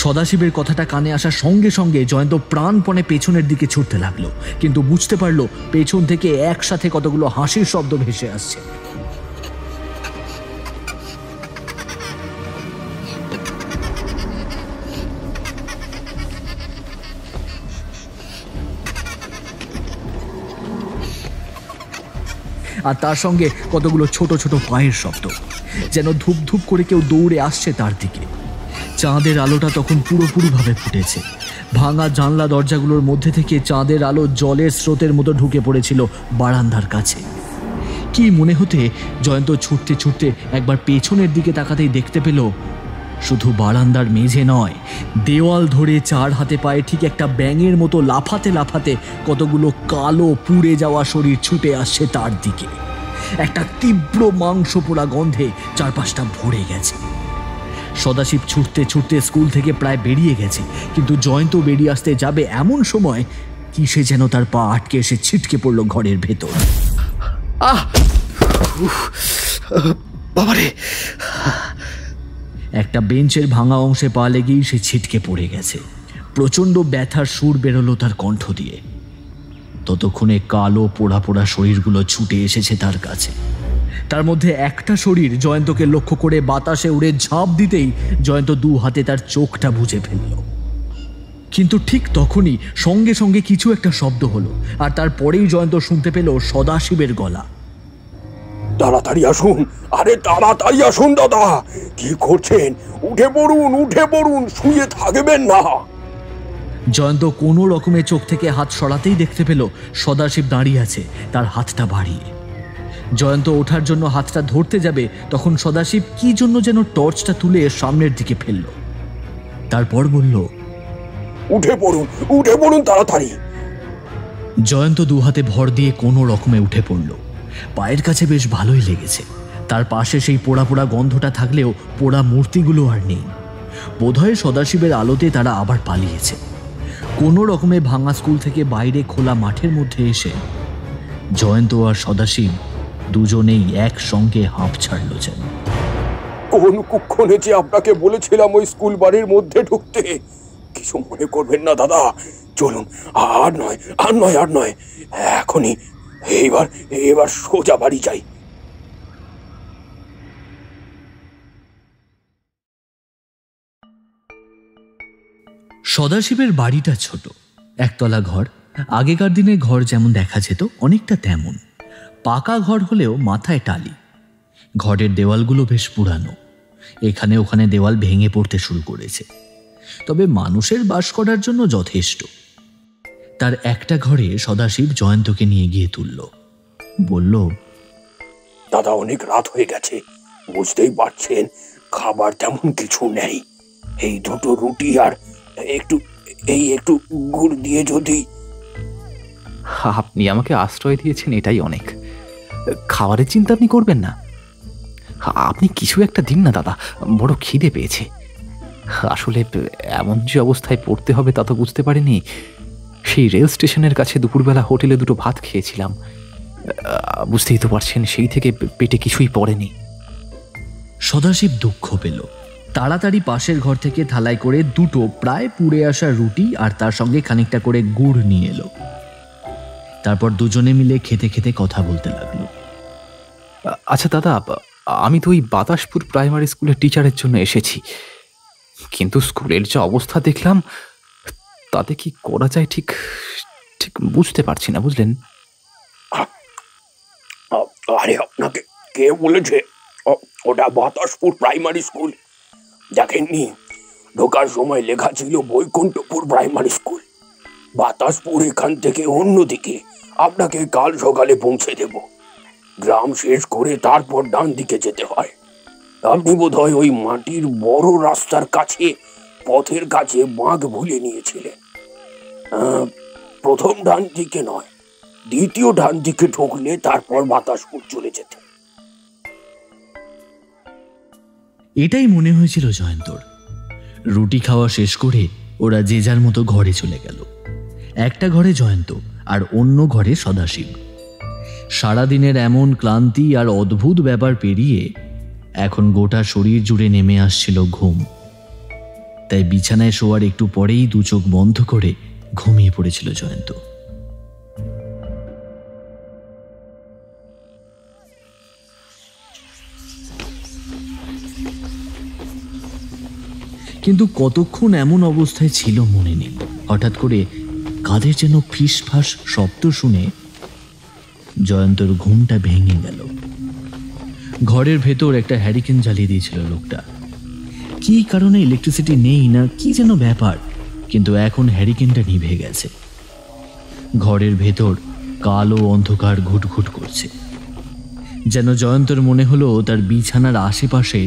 সদাশিবের কথাটা কানে আসার সঙ্গে সঙ্গে জয়ন্ত প্রাণপণে পেছনের দিকে ছুটতে লাগলো, কিন্তু বুঝতে পারলো পেছন থেকে একসাথে কতগুলো হাসির শব্দ ভেসে আসছে। আর তার সঙ্গে কতগুলো ছোট ছোট পায়ের শব্দ, যেন ধূপ ধূপ করে কেউ দৌড়ে আসছে তার দিকে। চাঁদের আলোটা তখন পুরোপুরিভাবে ফুটেছে। ভাঙা জানলা দরজাগুলোর মধ্যে থেকে চাঁদের আলো জলের স্রোতের মতো ঢুকে পড়েছিল বারান্দার কাছে। কি মনে হতে জয়ন্ত ছুটতে ছুটতে একবার পেছনের দিকে তাকাতেই দেখতে পেল শুধু বারান্দার মেঝে নয়, দেওয়াল ধরে 4 হাতে পায়ে ঠিক একটা ব্যাঙের মতো লাফাতে লাফাতে কতগুলো কালো পুড়ে যাওয়া শরীর ছুটে আসছে তার দিকে। একটা তীব্র মাংস পোড়া গন্ধে চারপাশটা ভরে গেছে। সদাশিব ছুটতে ছুটতে স্কুল থেকে প্রায় বেরিয়ে গেছে, কিন্তু জয়ন্ত বেরিয়ে আসতে যাবে এমন সময় কিসে যেন তার পা আটকে এসে ছিটকে পড়ল ঘরের ভেতর। বাবারে! একটা বেঞ্চের ভাঙা অংশে পা লেগেই সে ছিটকে পড়ে গেছে। প্রচণ্ড ব্যথার সুর বেরোলো তার কণ্ঠ দিয়ে। ততক্ষণে কালো পোড়া পোড়া শরীরগুলো ছুটে এসেছে তার কাছে। তার মধ্যে একটা শরীর জয়ন্তকে লক্ষ্য করে বাতাসে উড়ে ঝাঁপ দিতেই জয়ন্ত 2 হাতে তার চোখটা বুজে ফেলল। কিন্তু ঠিক তখনই সঙ্গে সঙ্গে কিছু একটা শব্দ হলো, আর তারপরেই জয়ন্ত শুনতে পেল সদাশিবের গলা। তাড়াতাড়ি আসুন! আরে তাড়াতাড়ি আসুন দাদা! কি করছেন? উঠে পড়ুন, উঠে পড়ুন, শুয়ে থাকবেন না! জয়ন্ত কোনো রকমে চোখ থেকে হাত সরাতেই দেখতে পেল সদাশিব দাঁড়িয়ে আছে, তার হাতটা বাড়িয়ে। জয়ন্ত ওঠার জন্য হাতটা ধরতে যাবে, তখন সদাশিব কি জন্য যেন টর্চটা তুলে সামনের দিকে ফেলল। তারপর বলল, উঠে পড়ুন তাড়াতাড়ি। জয়ন্ত দুহাতে ভর দিয়ে কোনো রকমে উঠে পড়ল। পায়ের কাছে বেশ ভালোই লেগেছে। তার পাশে সেই পোড়া পোড়া গন্ধটা থাকলেও পোড়া মূর্তিগুলো আর নেই। বোধহয় সদাশিবের আলোতে তারা আবার পালিয়েছে। কোনো রকমে ভাঙা স্কুল থেকে বাইরে খোলা মাঠের মধ্যে এসে জয়ন্ত আর সদাশিব দুজনেই একসঙ্গে হাঁপ ছাড়ল যেন। কোন কুক্ষণে যে আপনাকে বলেছিলাম ওই স্কুল বাড়ির মধ্যে ঢুকতে। কিছু মনে করবেন না দাদা, চলুন। আর নয় এখনই, এবার সোজা বাড়ি যাই। সদাশিবের বাড়িটা ছোট, একতলা ঘর। আগেকার দিনের ঘর যেমন দেখা যেত অনেকটা তেমন। পাকা ঘর হলেও মাথায় টালি। ঘরের দেওয়ালগুলো বেশ পুরানো। এখানে ওখানে দেওয়াল ভেঙে পড়তে শুরু করেছে, তবে মানুষের বাস করার জন্য যথেষ্ট। তার একটা ঘরে সদাশিব জয়ন্তকে নিয়ে গিয়ে তুলল। বলল, দাদা অনেক রাত হয়ে গেছে, বুঝতেই পারছেন খাবার তেমন কিছু নেই। এই দুটো রুটি আর একটু গুড় দিয়ে যদি। আপনি আমাকে আশ্রয় দিয়েছেন, এটাই অনেক। খাবারের চিন্তা আপনি করবেন না। আপনি কিছু একটা দিন না দাদা, বড় খিদে পেয়েছে। আসলে এমন যে অবস্থায় পড়তে হবে তা তো বুঝতে পারিনি। সেই রেল স্টেশনের কাছে দুপুরবেলা হোটেলে দুটো ভাত খেয়েছিলাম। বুঝতেই তো পারছেন, সেই থেকে পেটে কিছুই পড়েনি। সদাশিব দুঃখ পেল। তাড়াতাড়ি পাশের ঘর থেকে থালায় করে দুটো প্রায় পুড়ে আসা রুটি আর তার সঙ্গে খানিকটা করে গুড় নিয়ে এলো। তারপর দুজনে মিলে খেতে খেতে কথা বলতে লাগলো। আচ্ছা দাদা, আমি তো ওই বাতাসপুর প্রাইমারি স্কুলের টিচারের জন্য এসেছি, কিন্তু স্কুলের যে অবস্থা দেখলাম তাতে কি করা যায় ঠিক ঠিক বুঝতে পারছি না, বুঝলেন? আরে আপনাকে কে বলেছে ওটা বাতাসপুর প্রাইমারি স্কুল? দেখেননি ঢোকার সময় লেখা ছিল বৈকুণ্ঠপুর প্রাইমারি স্কুল। বাতাসপুর এখান থেকে অন্যদিকে। আপনাকে কাল সকালে পৌঁছে দেব। গ্রাম শেষ করে তারপর ডান দিকে যেতে হয়। আপনি বোধহয় ওই মাটির বড় রাস্তার কাছে পথের কাছে বাঁক ভুলে নিয়েছিলেন। প্রথম ডান দিকে নয়, দ্বিতীয় ডান দিকে ঢুকলে তারপর বাতাসপুর চলে যেতে। এটাই মনে হয়েছিল জয়ন্তর। রুটি খাওয়া শেষ করে ওরা যে যার মতো ঘরে চলে গেল। একটা ঘরে জয়ন্ত আর অন্য ঘরে সদাশিব। সারাদিনের এমন ক্লান্তি আর অদ্ভুত ব্যাপার পেরিয়ে এখন গোটা শরীর জুড়ে নেমে আসছিল ঘুম। তাই বিছানায় শোয়ার একটু পরেই দু চোখ বন্ধ করে ঘুমিয়ে পড়েছিল জয়ন্ত। কিন্তু কতক্ষণ এমন অবস্থায় ছিল মনে নেই। হঠাৎ করে কাঁধে যেন ফিসফাস শব্দ শুনে জয়ন্তর ঘুমটা ভেঙে গেল। ঘরের ভেতর একটা হ্যারিকেন জ্বালিয়ে দিয়েছিল লোকটা। কি কারণে ইলেকট্রিসিটি নেই না কি যেন ব্যাপার, কিন্তু এখন হ্যারিকেনটা নিভে গেছে। ঘরের ভেতর কালো অন্ধকার ঘুটঘুট করছে। যেন জয়ন্তর মনে হলো তার বিছানার আশেপাশে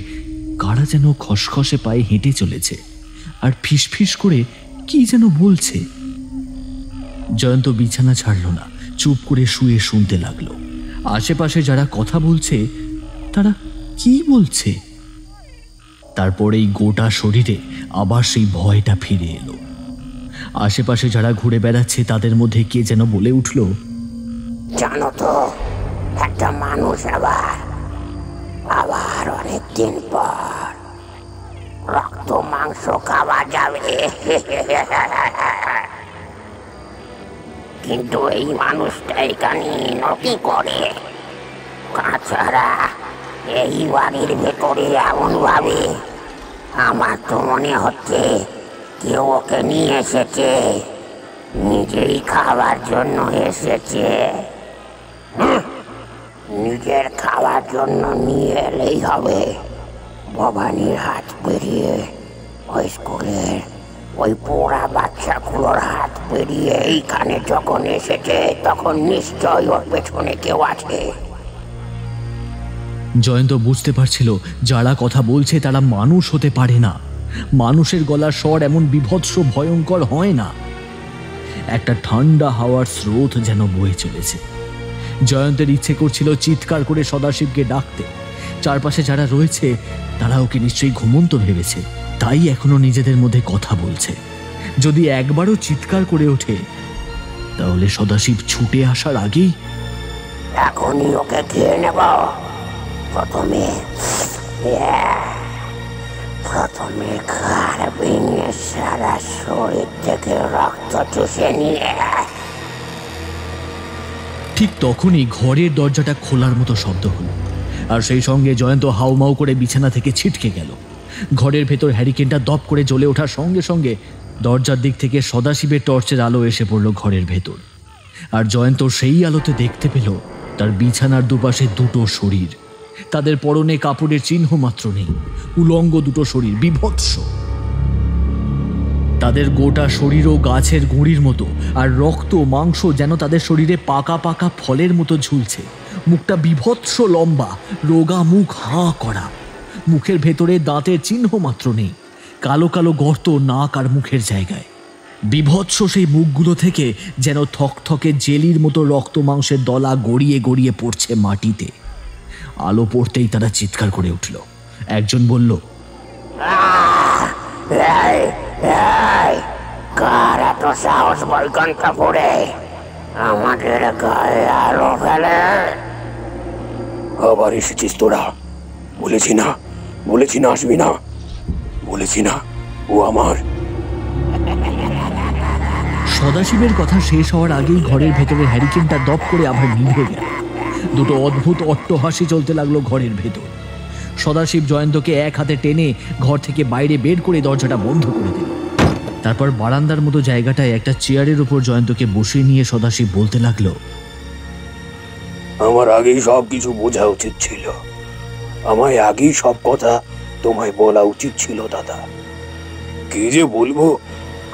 কারা যেন খসখসে পায়ে হেঁটে চলেছে আর ফিসফিস করে কি যেন বলছে। জয়ন্ত বিছানা ছাড়ল না, চুপ করে শুয়ে শুনতে লাগলো আশেপাশে যারা কথা বলছে তারা কি বলছে। তারপরেই গোটা শরীরে আবার সেই ভয়টা ফিরে এলো। আশেপাশে যারা ঘুরে বেড়াচ্ছে তাদের মধ্যে কে যেন বলে উঠল, জানো তো একটা মানুষ আবার অনেকদিন পর রক্ত মাংস খাওয়া যাবে। কিন্তু এই মানুষটা এখানে নকি করে। তাছাড়া এই বাড়ির ভেতরে এমন ভাবে আমার তো মনে হচ্ছে কেউ ওকে নিয়ে এসেছে, নিজেই খাওয়ার জন্য এসেছে। নিজের খাওয়ার জন্য নিয়ে এলেই হবে। ভবানীর হাত পেরিয়ে ওই স্কুলের ওই পোড়া বাচ্চাগুলোর হাত পেরিয়ে এইখানে যখন এসেছে তখন নিশ্চয়ই ওর পেছনে কেউ আছে। জয়ন্ত বুঝতে পারছিল যারা কথা বলছে তারা মানুষ হতে পারে না। মানুষের গলার স্বর এমন বিভৎস ভয়ঙ্কর হয় না। একটা ঠান্ডা হাওয়ার স্রোত যেন বয়ে চলেছে। জয়ন্তের ইচ্ছে করছিল চিৎকার করে সদাশিবকে ডাকতে। চারপাশে যারা রয়েছে তারা ওকে নিশ্চয়ই ঘুমন্ত ভেবেছে, তাই এখনো নিজেদের মধ্যে কথা বলছে। যদি একবারও চিৎকার করে ওঠে তাহলে সদাশিব ছুটে আসার আগেই এখনই ওকে খেয়ে নেব। প্রথমে ঘাড় ভেঙে সারা শরীর থেকে রক্ত চুষে নিয়ে। ঠিক তখনই ঘরের দরজাটা খোলার মতো শব্দ হলো, আর সেই সঙ্গে জয়ন্ত হাউমাউ করে বিছানা থেকে ছিটকে গেল। ঘরের ভেতর হ্যারিকেনটা দপ করে জ্বলে ওঠার সঙ্গে সঙ্গে দরজার দিক থেকে সদাশিবের টর্চের আলো এসে পড়ল ঘরের ভেতর। আর জয়ন্ত সেই আলোতে দেখতে পেল তার বিছানার দুপাশে দুটো শরীর। তাদের পরনে কাপড়ের চিহ্ন মাত্র নেই, উলঙ্গ দুটো শরীর, বিভৎস। তাদের গোটা শরীরও গাছের গুঁড়ির মতো, আর রক্ত মাংস যেন তাদের শরীরে পাকা পাকা ফলের মতো ঝুলছে। মুখটা বিভৎস লম্বা, রোগা মুখ, হাঁ করা। মুখের ভেতরে দাঁতের চিহ্ন মাত্র নেই, কালো কালো গর্ত নাক আর মুখের জায়গায়। বিভৎস সেই মুখগুলো থেকে যেন থকথকে জেলির মতো রক্ত মাংসের দলা গড়িয়ে গড়িয়ে পড়ছে মাটিতে। আলো পড়তেই তারা চিৎকার করে উঠল। একজন বলল, কার এত সাহস বৈকুণ্ঠপুরে আমাদের গায়ে আলো ফেলে? আবার এসেছিস তোরা? বলেছি না আসবি না, বলেছি না ও আমার। সদাশিবের কথা শেষ হওয়ার আগেই ঘরের ভেতরে হ্যারিকেনটা দপ করে আবার নিভে গেল। দুটো অদ্ভুত অট্টহাসি চলতে লাগলো ঘরের ভেতর। সদাশিব জয়ন্তকে এক হাতে টেনে ঘর থেকে বাইরে বের করে দরজাটা বন্ধ করে দিল। তারপর বারান্দার মতো জায়গাটায় একটা চেয়ারের উপর জয়ন্তকে বসিয়ে নিয়ে সদাশিব বলতে লাগলো, আমার আগেই সব কিছু বোঝা উচিত ছিল, আমায় আগেই সব কথা তোমায় বলা উচিত ছিল দাদা। কি যে বলবো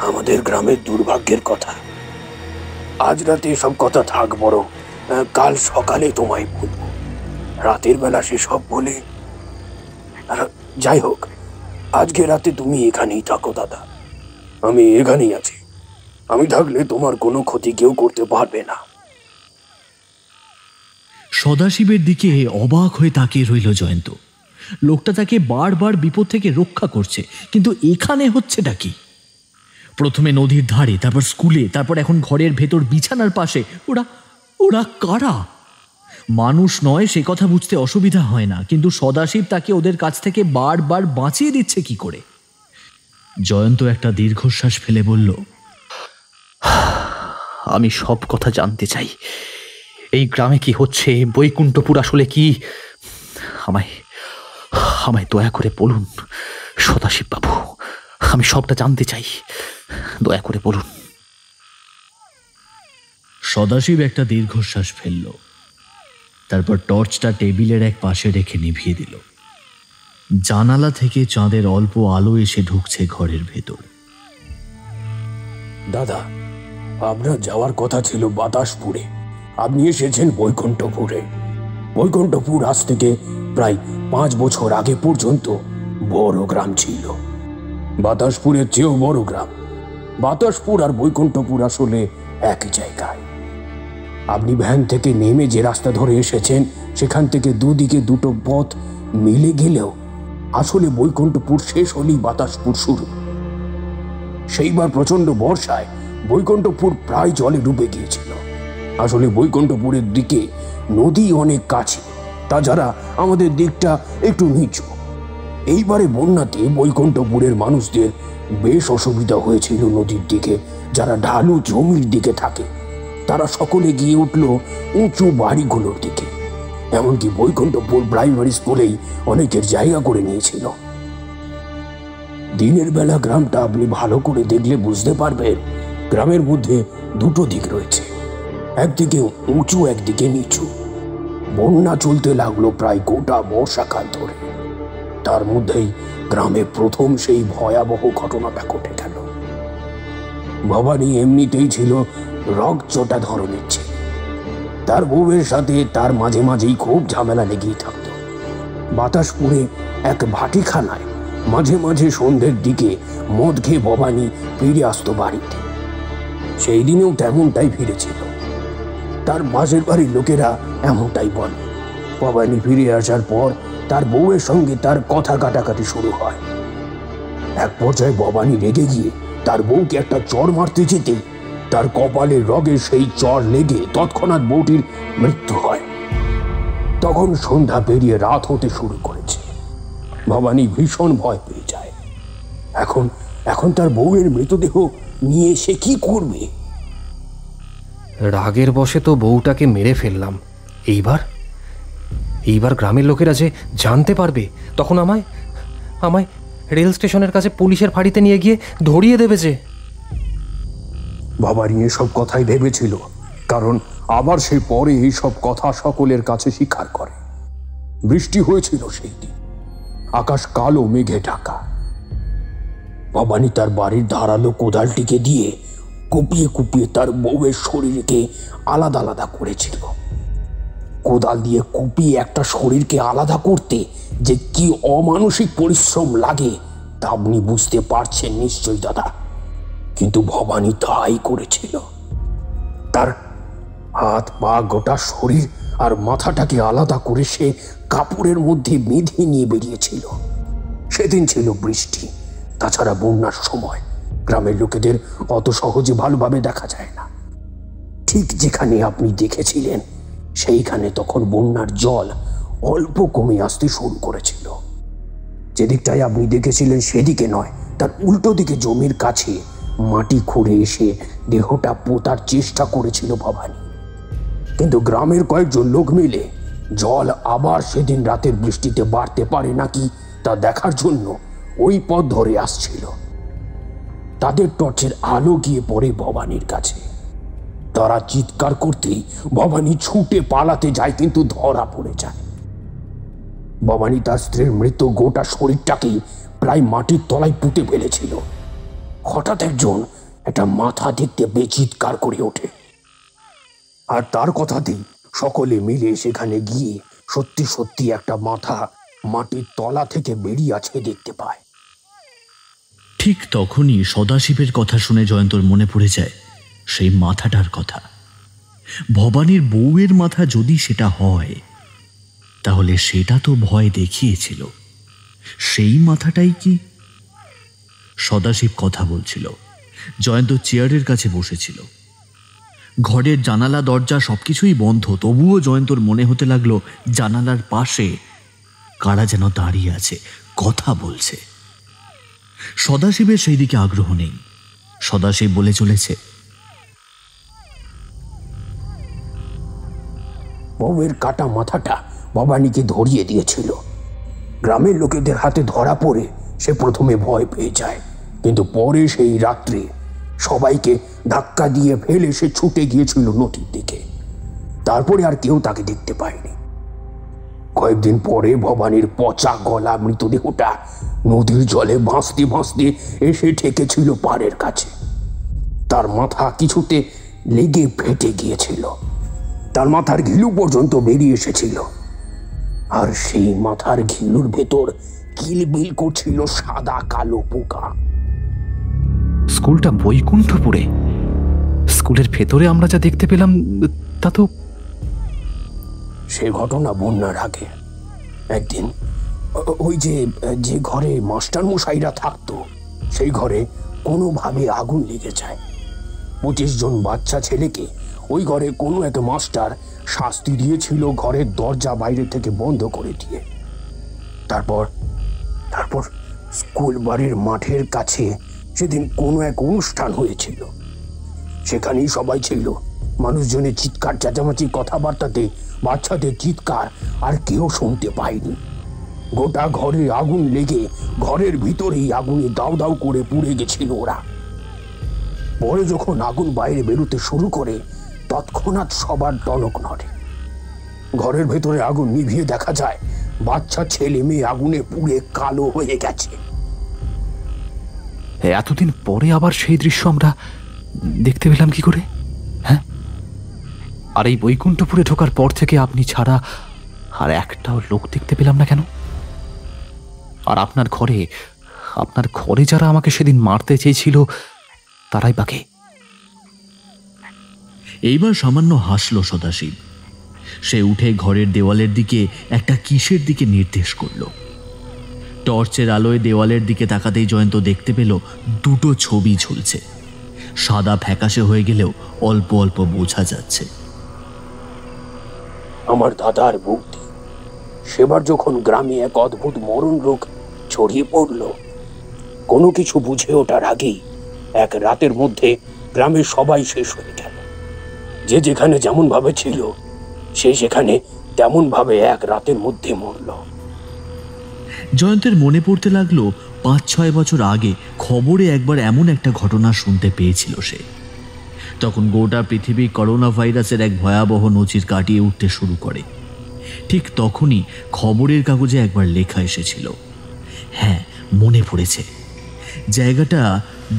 আমাদের গ্রামের দুর্ভাগ্যের কথা। আজ রাতে সব কথা থাক, বড় কাল সকালে তোমায় বলবো। রাতের বেলা সে সব বলে যাই হোক, আজকে রাতে তুমি এখানেই থাকো দাদা, আমি এখানেই আছি। আমি থাকলে তোমার কোনো ক্ষতি কেউ করতে পারবে না। সদাশিবের দিকে অবাক হয়ে তাকিয়ে রইল জয়ন্ত। লোকটা তাকে বারবার বিপদ থেকে রক্ষা করছে, কিন্তু এখানে হচ্ছেটা কি? প্রথমে নদীর ধারে, তারপর স্কুলে, তারপর এখন ঘরের ভেতর বিছানার পাশে। ওরা কারা? মানুষ নয় সে কথা বুঝতে অসুবিধা হয় না, কিন্তু সদাশিব তাকে ওদের কাছ থেকে বারবার বাঁচিয়ে দিচ্ছে কি করে? জয়ন্ত একটা দীর্ঘশ্বাস ফেলে বলল, আমি সব কথা জানতে চাই। এই গ্রামে কি হচ্ছে, বৈকুণ্ঠপুর আসলে কি? আমায় দয়া করে বলুন সদাশিব বাবু, আমি সবটা জানতে চাই, দয়া করে বলুন। সদাশিব একটা দীর্ঘশ্বাস ফেলল, তারপর টর্চটা টেবিলের এক পাশে রেখে নিভিয়ে দিল। জানালা থেকে চাঁদের অল্প আলো এসে ঢুকছে ঘরের ভেতর। দাদা, আপনার যাওয়ার কথা ছিল বাতাসপুরে, আপনি এসেছেন বৈকুণ্ঠপুরে। বৈকুণ্ঠপুর আজ থেকে প্রায় 5 বছর আগে পর্যন্ত বড় গ্রাম ছিল, বাতাসপুরের চেয়েও বড় গ্রাম। বাতাসপুর আর বৈকুণ্ঠপুর আসলে একই জায়গায়। আপনি ভ্যান থেকে নেমে যে রাস্তা ধরে এসেছেন সেখান থেকে দুদিকে দুটো পথ মিলে গেলেও আসলে বৈকুণ্ঠপুর শেষ হলেই বাতাসপুর শুরু। সেইবার প্রচন্ড বর্ষায় বৈকুণ্ঠপুর প্রায় জলে ডুবে গিয়েছিল। আসলে বৈকুণ্ঠপুরের দিকে নদী অনেক কাছে, তাছাড়া আমাদের দিকটা একটু নিচু। এইবারে বন্যাতে বৈকুণ্ঠপুরের মানুষদের বেশ অসুবিধা হয়েছিল নদীর দিকে যারা ঢালু জমির দিকে থাকে। তারা সকলে গিয়ে উঠল উঁচু বাড়িগুলোর দিকে। এমনকি বৈকুণ্ঠপুর প্রাইমারি স্কুলেই অনেকের জায়গা করে নিয়েছিল। দিনের বেলা গ্রামটা আপনি ভালো করে দেখলে বুঝতে পারবেন গ্রামের মধ্যে দুটো দিক রয়েছে, একদিকে উঁচু একদিকে নিচু। বন্যা চলতে লাগলো প্রায় গোটা বর্ষাকাল ধরে। তার মধ্যেই গ্রামে প্রথম সেই ভয়াবহ ঘটনাটা ঘটে গেল। ভবানী এমনিতেই ছিল রগচটা ধরনের ছেলে। তার বউয়ের সাথে তার মাঝে মাঝেই খুব ঝামেলা লেগেই থাকত। বাতাসপুরে এক ভাটিখানায় মাঝে মাঝে সন্ধ্যের দিকে মদ খেয়ে ভবানী ফিরে আসতো বাড়িতে। সেই দিনেও তেমনটাই ফিরেছিল। তার পাশের বাড়ির লোকেরা এমনটাই বলে। ভবানী ফিরে আসার পর তার বউয়ের সঙ্গে তার কথা কাটাকাটি শুরু হয়। এক পর্যায়ে ভবানী রেগে গিয়ে তার বউকে একটা চড় মারতে যেতে তার কপালের রগে সেই চড় লেগে তৎক্ষণাৎ বউটির মৃত্যু হয়। তখন সন্ধ্যা পেরিয়ে রাত হতে শুরু করেছে। ভবানী ভীষণ ভয় পেয়ে যায়। এখন তার বউয়ের মৃতদেহ নিয়ে সে কি করবে? রাগের বশে তো বউটাকে মেরে ফেললাম। এইবার গ্রামের লোকেরা যে জানতে পারবে, তখন আমায় রেল স্টেশনের কাছে পুলিশের ফাঁড়িতে নিয়ে গিয়ে ধরিয়ে দেবে যে। ভবানী এসব কথাই ভেবেছিল, কারণ আবার সে পরে এইসব কথা সকলের কাছে স্বীকার করে। বৃষ্টি হয়েছিল সেই দিন, আকাশ কালো মেঘে ঢাকা। ভবানী তার বাড়ির ধারালো কোদালটিকে দিয়ে কুপিয়ে কুপিয়ে তার বউয়ের শরীরকে আলাদা আলাদা করেছিল। কোদাল দিয়ে কুপিয়ে একটা শরীরকে আলাদা করতে যে কি অমানসিক পরিশ্রম লাগে তা আপনি বুঝতে পারছেন নিশ্চয়ই দাদা। কিন্তু ভবানী তাই করেছিল। তার হাত পা গোটা শরীর আর মাথাটাকে আলাদা করে সে কাপড়ের মধ্যে বেঁধে নিয়ে বেরিয়েছিল। সেদিন ছিল বৃষ্টি, তাছাড়া বন্যার সময় গ্রামের লোকেদের অত সহজে ভালোভাবে দেখা যায় না। ঠিক যেখানে আপনি দেখেছিলেন সেইখানে তখন বন্যার জল অল্প কমে আসতে শুরু করেছিল। যেদিকটায় আপনি দেখেছিলেন সেদিকে নয়, তার উল্টো দিকে জমির কাছে মাটি খুঁড়ে এসে দেহটা পোতার চেষ্টা করেছিল ভবানী। কিন্তু গ্রামের কয়েকজন লোক মিলে জল আবার সেদিন রাতের বৃষ্টিতে বাড়তে পারে নাকি তা দেখার জন্য ওই পথ ধরে আসছিল। তাদের টর্চের আলো গিয়ে পড়ে ভবানীর কাছে। তারা চিৎকার করতেই ভবানী ছুটে পালাতে যায়, কিন্তু ধরা পড়ে যায়। ভবানী তার স্ত্রীর মৃত গোটা শরীরটাকেই প্রায় মাটির তলায় পুঁতে ফেলেছিল। হঠাৎ একজন একটা মাথা দেখতে পেয়ে চিৎকার করে ওঠে, আর তার কথাতেই সকলে মিলে সেখানে গিয়ে সত্যি সত্যি একটা মাথা মাটির তলা থেকে বেরিয়ে আছে দেখতে পায়। ঠিক তখনই সদাশিবের কথা শুনে জয়ন্তর মনে পড়ে যায় সেই মাথাটার কথা। ভবানীর বউয়ের মাথা যদি সেটা হয়, তাহলে সেটা তো ভয় দেখিয়েছিল। সেই মাথাটাই কি? সদাশিব কথা বলছিল। জয়ন্ত চেয়ারের কাছে বসেছিল। ঘরের জানালা দরজা সবকিছুই বন্ধ, তবুও জয়ন্তর মনে হতে লাগলো জানালার পাশে কারা যেন দাঁড়িয়ে আছে, কথা বলছে। সদাশিবের সেই দিকে আগ্রহ নেই। সদাশিব বলে চলেছে, বউয়ের কাটা মাথাটা ভবানীকে ধরিয়ে দিয়েছিল। গ্রামের লোকেদের হাতে ধরা পড়ে সে প্রথমে ভয় পেয়ে যায়, কিন্তু পরে সেই রাত্রে সবাইকে ধাক্কা দিয়ে ফেলে সে ছুটে গিয়েছিল নদীর দিকে। তারপরে আর কেউ তাকে দেখতে পায়নি। কয়েকদিন পরে ভবানীর পচা গলা মৃতদেহটা নদীর জলে ভাসতে ভাসতে এসে ঠেকেছিল পাড়ের কাছে। তার মাথা কিছুতে লেগে ফেটে গিয়েছিল, তার মাথার ঘিলু পর্যন্ত বেরিয়ে এসেছিল, আর সেই মাথার ঘিলুর ভেতর কিলবিল করছিল সাদা কালো পোকা। স্কুলটা বৈকুণ্ঠপুরে। স্কুলের ভেতরে আমরা যা দেখতে পেলাম তা তো। সে ঘটনা বন্যার আগে একদিন ওই যে ঘরে মাস্টার মশাইরা থাকতো, সেই ঘরে কোনোভাবে আগুন লেগে যায়। 25 জন বাচ্চা ছেলেকে ওই ঘরে কোনো এক মাস্টার শাস্তি দিয়েছিল ঘরের দরজা বাইরে থেকে বন্ধ করে দিয়ে। তারপর স্কুল বাড়ির মাঠের কাছে সেদিন কোনো এক অনুষ্ঠান হয়েছিল। সেখানেই সবাই ছিল। মানুষজনের চিৎকার চেঁচামেচি, কথাবার্তাতে বাচ্চাদের চিৎকার আর কেউ শুনতে পায়নি। গোটা ঘরে আগুন লেগে ঘরের ভিতরেই আগুনে দাউ দাউ করে পুড়ে গেছিল ওরা। পরে যখন আগুন বাইরে বেরোতে শুরু করে, তৎক্ষণাৎ সবার টনক নড়ে। ঘরের ভেতরে আগুন নিভিয়ে দেখা যায় বাচ্চা ছেলে মেয়ে আগুনে পুড়ে কালো হয়ে গেছে। এতদিন পরে আবার সেই দৃশ্য আমরা দেখতে পেলাম কি করে? হ্যাঁ, আর এই বৈকুণ্ঠপুরে ঢোকার পর থেকে আপনি ছাড়া আর একটাও লোক দেখতে পেলাম না কেন? আর আপনার ঘরে আপনার ঘরে যারা আমাকে সেদিন মারতে চেয়েছিল তারাই বাকি। এইবার সামান্য হাসল সদাশিব। সে উঠে ঘরের দেওয়ালের দিকে একটা কিসের দিকে নির্দেশ করল। টর্চের আলোয় দেওয়ালের দিকে তাকাতেই জয়ন্ত দেখতে পেল দুটো ছবি ঝুলছে। সাদা ফ্যাকাশে হয়ে গেলেও অল্প অল্প বোঝা যাচ্ছে। আমার দাদার বুদ্ধি, সেবার যখন গ্রামে এক অদ্ভুত মরণ রোগ ছড়িয়ে পড়ল, কোনো কিছু বুঝে ওঠার আগেই এক রাতের মধ্যে গ্রামের সবাই শেষ হয়ে গেল। যে যেখানে যেমন ভাবে ছিল সে সেখানে তেমন ভাবে এক রাতের মধ্যে মরল। জয়ন্তের মনে পড়তে লাগলো ৫-৬ বছর আগে খবরে একবার এমন একটা ঘটনা শুনতে পেয়েছিল সে। তখন গোটা পৃথিবী করোনা ভাইরাসের এক ভয়াবহ নজির কাটিয়ে উঠতে শুরু করে। ঠিক তখনই খবরের কাগজে একবার লেখা এসেছিল। হ্যাঁ, মনে পড়েছে, জায়গাটা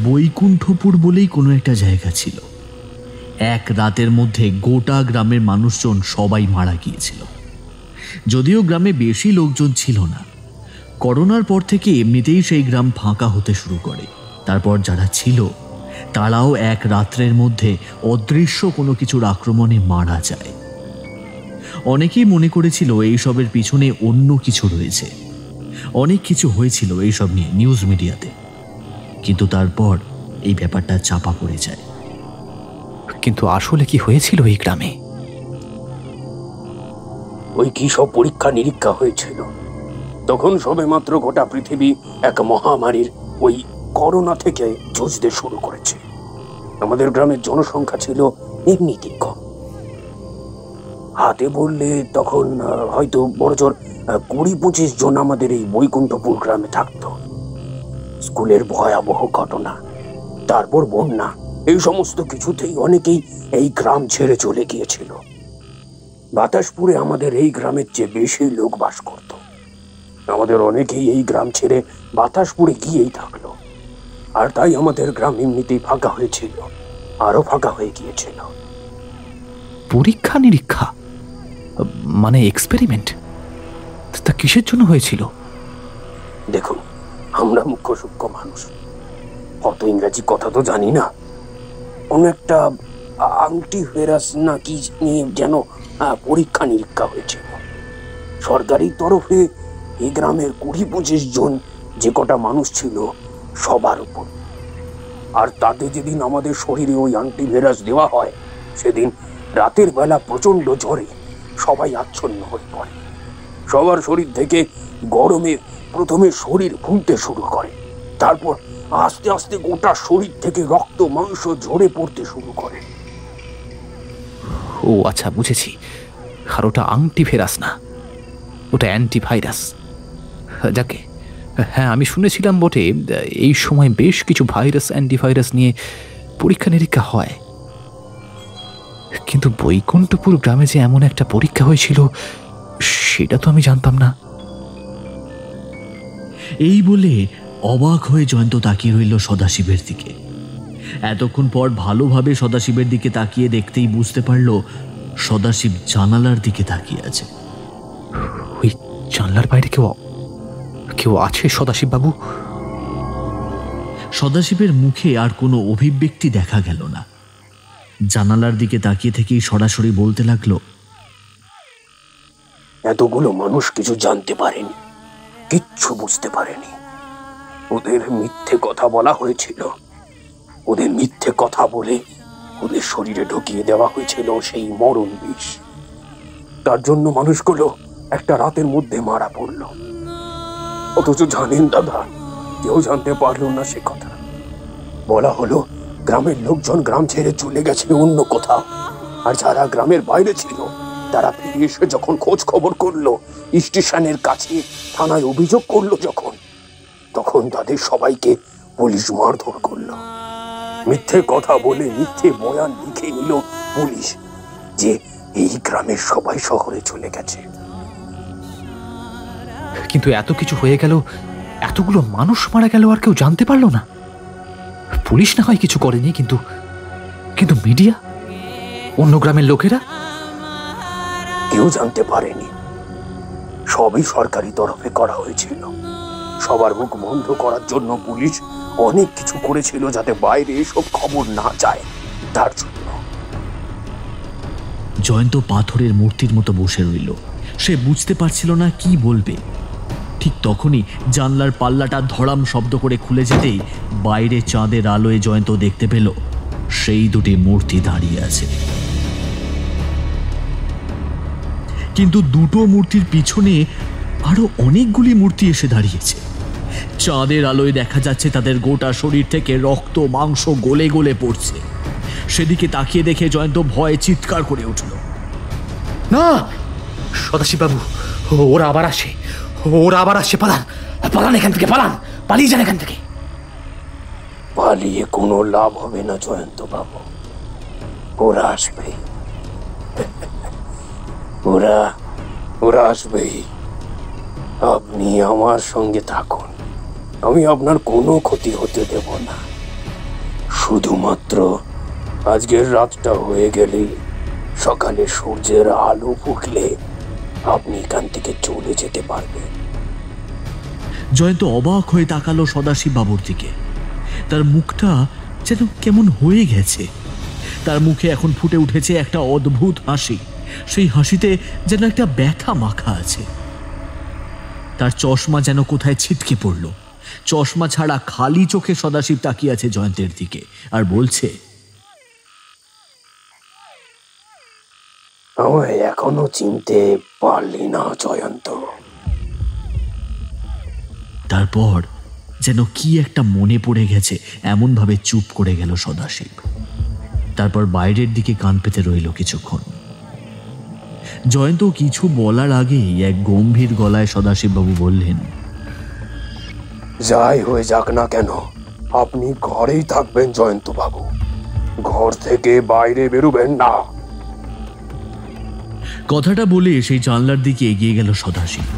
বৈকুণ্ঠপুর বলেই কোনো একটা জায়গা ছিল। এক রাতের মধ্যে গোটা গ্রামের মানুষজন সবাই মারা গিয়েছিল। যদিও গ্রামে বেশি লোকজন ছিল না। করোনার পর থেকে এমনিতেই সেই গ্রাম ফাঁকা হতে শুরু করে। তারপর যারা ছিল তারাও এক রাত্রের মধ্যে অদৃশ্য কোনো কিছুর আক্রমণে মারা যায়। অনেকেই মনে করেছিল এইসবের পিছনে অন্য কিছু রয়েছে। অনেক কিছু হয়েছিল এইসব নিয়ে নিউজ মিডিয়াতে, কিন্তু তারপর এই ব্যাপারটা চাপা পড়ে যায়। কিন্তু আসলে কি হয়েছিল এই গ্রামে? ওই কি সব পরীক্ষা নিরীক্ষা হয়েছিল। তখন সবে মাত্র গোটা পৃথিবী এক মহামারীর ওই করোনা থেকে যুঝতে শুরু করেছে। আমাদের গ্রামের জনসংখ্যা ছিল এমনিতেই কম। হাতে বললে তখন হয়তো বড়জোর ২০-২৫ জন আমাদের এই বৈকুণ্ঠপুর গ্রামে থাকতো। স্কুলের ভয়াবহ ঘটনা, তারপর বন্যা, এই সমস্ত কিছুতেই অনেকেই এই গ্রাম ছেড়ে চলে গিয়েছিল। বাতাসপুরে আমাদের এই গ্রামের চেয়ে বেশি লোক বাস করত। আমাদের অনেকেই এই গ্রাম ছেড়ে বাতাসপুরে গিয়েই থাকলো। আর তাই আমাদের গ্রাম এমনিতেই ফাঁকা হয়েছিল, আরো ফাঁকা হয়ে গিয়েছিল। পরীক্ষা নিরীক্ষা মানে এক্সপেরিমেন্ট? তা কিসের জন্য হয়েছিল? দেখুন, আমরা মুখ্য সূক্ষ্ম মানুষ, অত ইংরেজি কথা তো জানি না। কোন একটা আংটিভাইরাস না কি নিয়ে যেন পরীক্ষা নিরীক্ষা হয়েছিল সরকারি তরফে। এই গ্রামের ২০-২৫ জন যে কটা মানুষ ছিল সবার উপর। আর তাতে যেদিন আমাদের শরীরে ওই অ্যান্টিভাইরাস দেওয়া হয়, সেদিন রাতের বেলা প্রচন্ড জ্বরে সবাই আচ্ছন্ন হয়ে পড়ে। সবার শরীর থেকে গরমে প্রথমে শরীর ফুলতে শুরু করে, তারপর আস্তে আস্তে গোটা শরীর থেকে রক্ত মাংস ঝরে পড়তে শুরু করে। ও আচ্ছা, বুঝেছি। আর ওটা আংটিভাইরাস না, ওটা অ্যান্টিভাইরাস। যাকে, হ্যাঁ, আমি শুনেছিলাম বটে এই সময় বেশ কিছু ভাইরাস অ্যান্টিভাইরাস নিয়ে পরীক্ষা নিরীক্ষা হয়। কিন্তু বৈকুণ্ঠপুর গ্রামে যে এমন একটা পরীক্ষা হয়েছিল সেটা তো আমি জানতাম না। এই বলে অবাক হয়ে জয়ন্ত তাকিয়ে রইল সদাশিবের দিকে। এতক্ষণ পর ভালোভাবে সদাশিবের দিকে তাকিয়ে দেখতেই বুঝতে পারল সদাশিব জানালার দিকে তাকিয়ে আছে। ওই জানলার বাইরে কেউ আছে সদাশিব বাবু? সদাশিবের মুখে আর কোনো অভিব্যক্তি দেখা গেল না। জানালার দিকে তাকিয়ে থেকেই সরাসরি বলতে লাগলো, এতগুলো মানুষ কিছু জানতে পারেনি, কিচ্ছু বুঝতে পারেনি। ওদের মিথ্যে কথা বলা হয়েছিল। ওদের মিথ্যে কথা বলে ওদের শরীরে ঢুকিয়ে দেওয়া হয়েছিল সেই মরণ বিষ। তার জন্য মানুষগুলো একটা রাতের মধ্যে মারা পড়ল। অথচ জানেন দাদা, কেউ জানতে পারলো না সে কথা। বলা হলো গ্রামের লোকজন গ্রাম ছেড়ে চলে গেছে অন্য কোথাও। আর যারা গ্রামের বাইরে ছিল তারা ফিরে এসে যখন খোঁজ খবর করলো, স্টেশনের কাছে থানায় অভিযোগ করলো যখন, তখন তাদের সবাইকে পুলিশ মারধর করলো। মিথ্যে কথা বলে মিথ্যে বয়ান লিখে নিল পুলিশ যে এই গ্রামের সবাই শহরে চলে গেছে। কিন্তু এত কিছু হয়ে গেল, এতগুলো মানুষ মারা গেল, আর কেউ জানতে পারলো না। পুলিশ না হয় কিছু করেনি, কিন্তু মিডিয়া, অন্য গ্রামের লোকেরা কেউ জানতে পারেনি। সবই সরকারি তরফে করা হয়েছিল। সবার মুখ বন্ধ করার জন্য পুলিশ অনেক কিছু করেছিল যাতে বাইরে এসব খবর না যায়, তার জন্য। জয়ন্ত পাথরের মূর্তির মতো বসে রইল। সে বুঝতে পারছিল না কি বলবে। ঠিক তখনই জানলার পাল্লাটা ধড়াম শব্দ করে খুলে যেতেই বাইরে চাঁদের আলোয় জয়ন্ত দেখতে পেল সেই দুটি মূর্তি দাঁড়িয়ে আছে। কিন্তু দুটো মূর্তির পিছনে আরো অনেকগুলি মূর্তি এসে দাঁড়িয়েছে। চাঁদের আলোয় দেখা যাচ্ছে তাদের গোটা শরীর থেকে রক্ত মাংস গলে গলে পড়ছে। সেদিকে তাকিয়ে দেখে জয়ন্ত ভয়ে চিৎকার করে উঠল, না সদাশিব বাবু, ওরা আবার আসে, ওরা আবার আসছে, পালান পালান এখান থেকে, পালান, পালিয়ে যান এখান থেকে। পালিয়ে কোনো লাভ হবে না জয়ন্ত বাবু, ওরা আসবে, ওরা আসবেই। আপনি আমার সঙ্গে থাকুন, আমি আপনার কোনো ক্ষতি হতে দেব না। শুধুমাত্র আজকের রাতটা হয়ে গেলেই সকালে সূর্যের আলো ফুটলে আপনি এখান থেকে চলে যেতে পারবেন। জয়ন্ত অবাক হয়ে তাকালো সদাশিব বাবুর দিকে। তার মুখটা যেন কেমন হয়ে গেছে। তার মুখে এখন ফুটে উঠেছে একটা অদ্ভুত হাসি। সেই হাসিতে যেন একটা ব্যথা মাখা আছে। তার চশমা যেন কোথায় ছিটকে পড়ল। চশমা ছাড়া খালি চোখে সদাশিব তাকিয়ে আছে জয়ন্তের দিকে আর বলছে, আমায় এখনো চিনতে পারলি না জয়ন্ত? তারপর যেন কি একটা মনে পড়ে গেছে এমন ভাবে চুপ করে গেল সদাশিব। তারপর বাইরের দিকে কান পেতে রইল কিছুক্ষণ। জয়ন্ত কিছু বলার আগেই এক গম্ভীর গলায় সদাশিববাবু বললেন, যাই হয়ে যাক না কেন আপনি ঘরেই থাকবেন জয়ন্ত বাবু, ঘর থেকে বাইরে বেরোবেন না। কথাটা বলে সেই জানলার দিকে এগিয়ে গেল সদাশিব।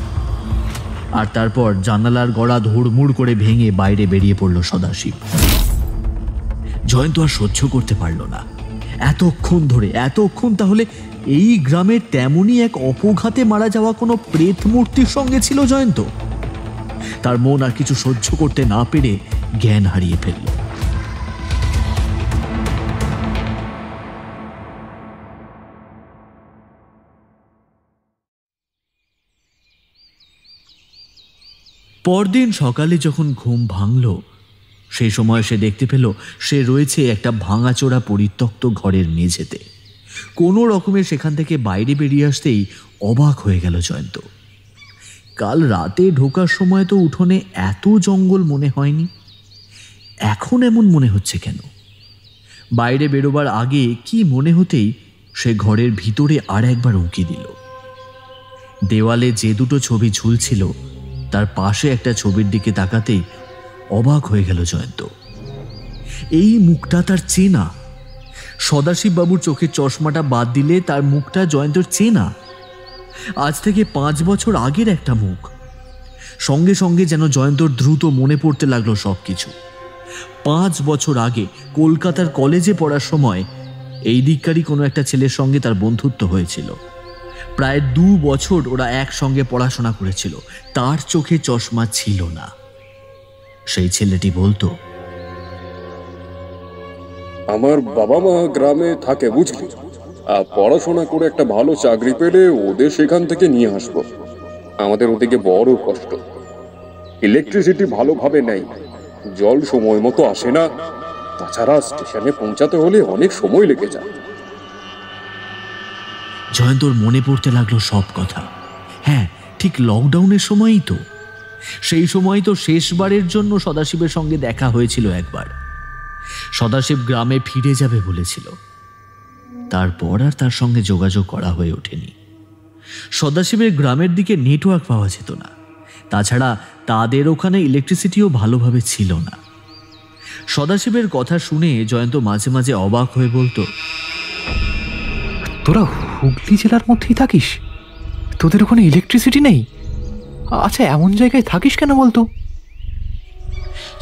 আর তারপর জানালার গড়া ধুড়মুড় করে ভেঙে বাইরে বেরিয়ে পড়ল সদাশিব। জয়ন্ত আর সহ্য করতে পারল না। এতক্ষণ তাহলে এই গ্রামের তেমনই এক অপঘাতে মারা যাওয়া কোনো প্রেত মূর্তির সঙ্গে ছিল জয়ন্ত। তার মন আর কিছু সহ্য করতে না পেরে জ্ঞান হারিয়ে ফেলল। পরদিন সকালে যখন ঘুম ভাঙল, সেই সময় সে দেখতে পেল সে রয়েছে একটা ভাঙাচোরা পরিত্যক্ত ঘরের মেঝেতে। কোনো রকমে সেখান থেকে বাইরে বেরিয়ে আসতেই অবাক হয়ে গেল জয়ন্ত। কাল রাতে ঢোকার সময় তো উঠোনে এত জঙ্গল মনে হয়নি, এখন এমন মনে হচ্ছে কেন? বাইরে বেরোবার আগে কি মনে হতেই সে ঘরের ভিতরে আর একবার উঁকি দিল। দেওয়ালে যে দুটো ছবি ঝুলছিল তার পাশে একটা ছবির দিকে তাকাতেই অবাক হয়ে গেল জয়ন্ত। এই মুখটা তার চেনা। সদাশিব বাবুর চোখের চশমাটা বাদ দিলে তার মুখটা জয়ন্তর চেনা। আজ থেকে 5 বছর আগের একটা মুখ। সঙ্গে সঙ্গে যেন জয়ন্তর দ্রুত মনে পড়তে লাগলো সবকিছু। 5 বছর আগে কলকাতার কলেজে পড়ার সময় এই দিককারই কোনো একটা ছেলের সঙ্গে তার বন্ধুত্ব হয়েছিল। প্রায় 2 বছর ওরা একসঙ্গে পড়াশোনা করেছিল। তার চোখে চশমা ছিল না। সেই ছেলেটি বলতো, আমার বাবা মা গ্রামে থাকে বুঝলি, পড়াশোনা করে একটা ভালো চাকরি পেলে ওদের সেখান থেকে নিয়ে আসবো। আমাদের ওদিকে বড় কষ্ট, ইলেকট্রিসিটি ভালোভাবে নেই, জল সময় মতো আসে না, তাছাড়া স্টেশনে পৌঁছাতে হলে অনেক সময় লেগে যায়। জয়ন্তর মনে পড়তে লাগলো সব কথা। হ্যাঁ, ঠিক লকডাউনের সময়ই তো। সেই সময় তো শেষবারের জন্য সদাশিবের সঙ্গে দেখা হয়েছিল একবার। সদাশিব গ্রামে ফিরে যাবে বলেছিল। তারপর আর তার সঙ্গে যোগাযোগ করা হয়ে ওঠেনি। সদাশিবের গ্রামের দিকে নেটওয়ার্ক পাওয়া যেত না। তাছাড়া তাদের ওখানে ইলেকট্রিসিটিও ভালোভাবে ছিল না। সদাশিবের কথা শুনে জয়ন্ত মাঝে মাঝে অবাক হয়ে বলতো, তোরা হুগলি জেলার মধ্যেই থাকিস? তোদের ওখানে ইলেকট্রিসিটি নেই? আচ্ছা, এমন জায়গায় থাকিস কেন বলতো?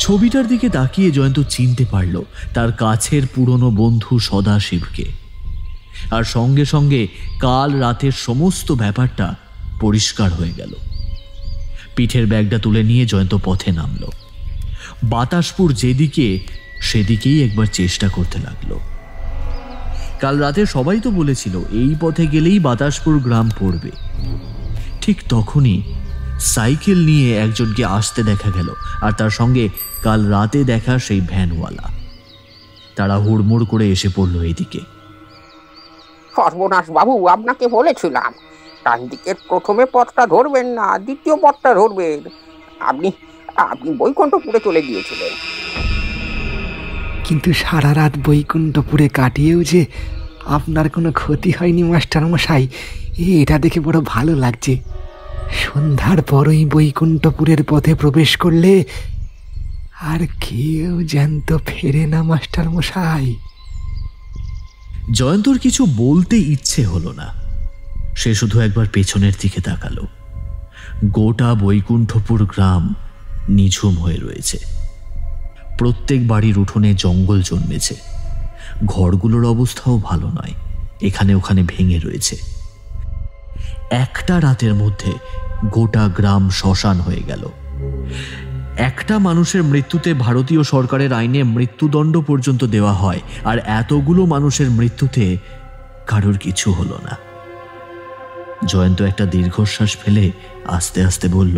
ছবিটার দিকে তাকিয়ে জয়ন্ত চিনতে পারল তার কাছের পুরনো বন্ধু সদাশিবকে। আর সঙ্গে সঙ্গে কাল রাতের সমস্ত ব্যাপারটা পরিষ্কার হয়ে গেল। পিঠের ব্যাগটা তুলে নিয়ে জয়ন্ত পথে নামল। বাতাসপুর যেদিকে সেদিকেই একবার চেষ্টা করতে লাগলো। কাল রাতে সবাই তো বলেছিল এই পথে গেলেই বাতাসপুর গ্রাম পড়বে। ঠিক তখনই সাইকেল নিয়ে একজনকে আসতে দেখা গেল, আর তার সঙ্গে কাল রাতে দেখা সেই ভ্যানওয়ালা। তারা হুড়মুড় করে এসে পড়লো এদিকে। সর্বনাশ বাবু, আপনাকে বলেছিলাম ডান দিকের প্রথমে পথটা ধরবেন না, দ্বিতীয় পথটা ধরবেন। আপনি আপনি বৈকুণ্ঠপুরে চলে গিয়েছিলেন। কিন্তু সারা রাত বৈকুণ্ঠপুরে কাটিয়েও যে আপনার কোনো ক্ষতি হয়নি মাস্টারমশাই, এটা দেখে বড় ভালো লাগছে। সন্ধ্যার পরই বৈকুণ্ঠপুরের পথে প্রবেশ করলে আর কেউ জ্যান্ত ফেরে না মাস্টারমশাই। জয়ন্তর কিছু বলতে ইচ্ছে হলো না। সে শুধু একবার পেছনের দিকে তাকালো। গোটা বৈকুণ্ঠপুর গ্রাম নিঝুম হয়ে রয়েছে। প্রত্যেক বাড়ির উঠোনে জঙ্গল জন্মেছে। ঘরগুলোর অবস্থাও ভালো নয়, এখানে ওখানে ভেঙে রয়েছে। একটা রাতের মধ্যে গোটা গ্রাম শ্মশান হয়ে গেল। একটা মানুষের মৃত্যুতে ভারতীয় সরকারের আইনে মৃত্যুদণ্ড পর্যন্ত দেওয়া হয়, আর এতগুলো মানুষের মৃত্যুতে কারোর কিছু হলো না। জয়ন্ত একটা দীর্ঘশ্বাস ফেলে আস্তে আস্তে বলল,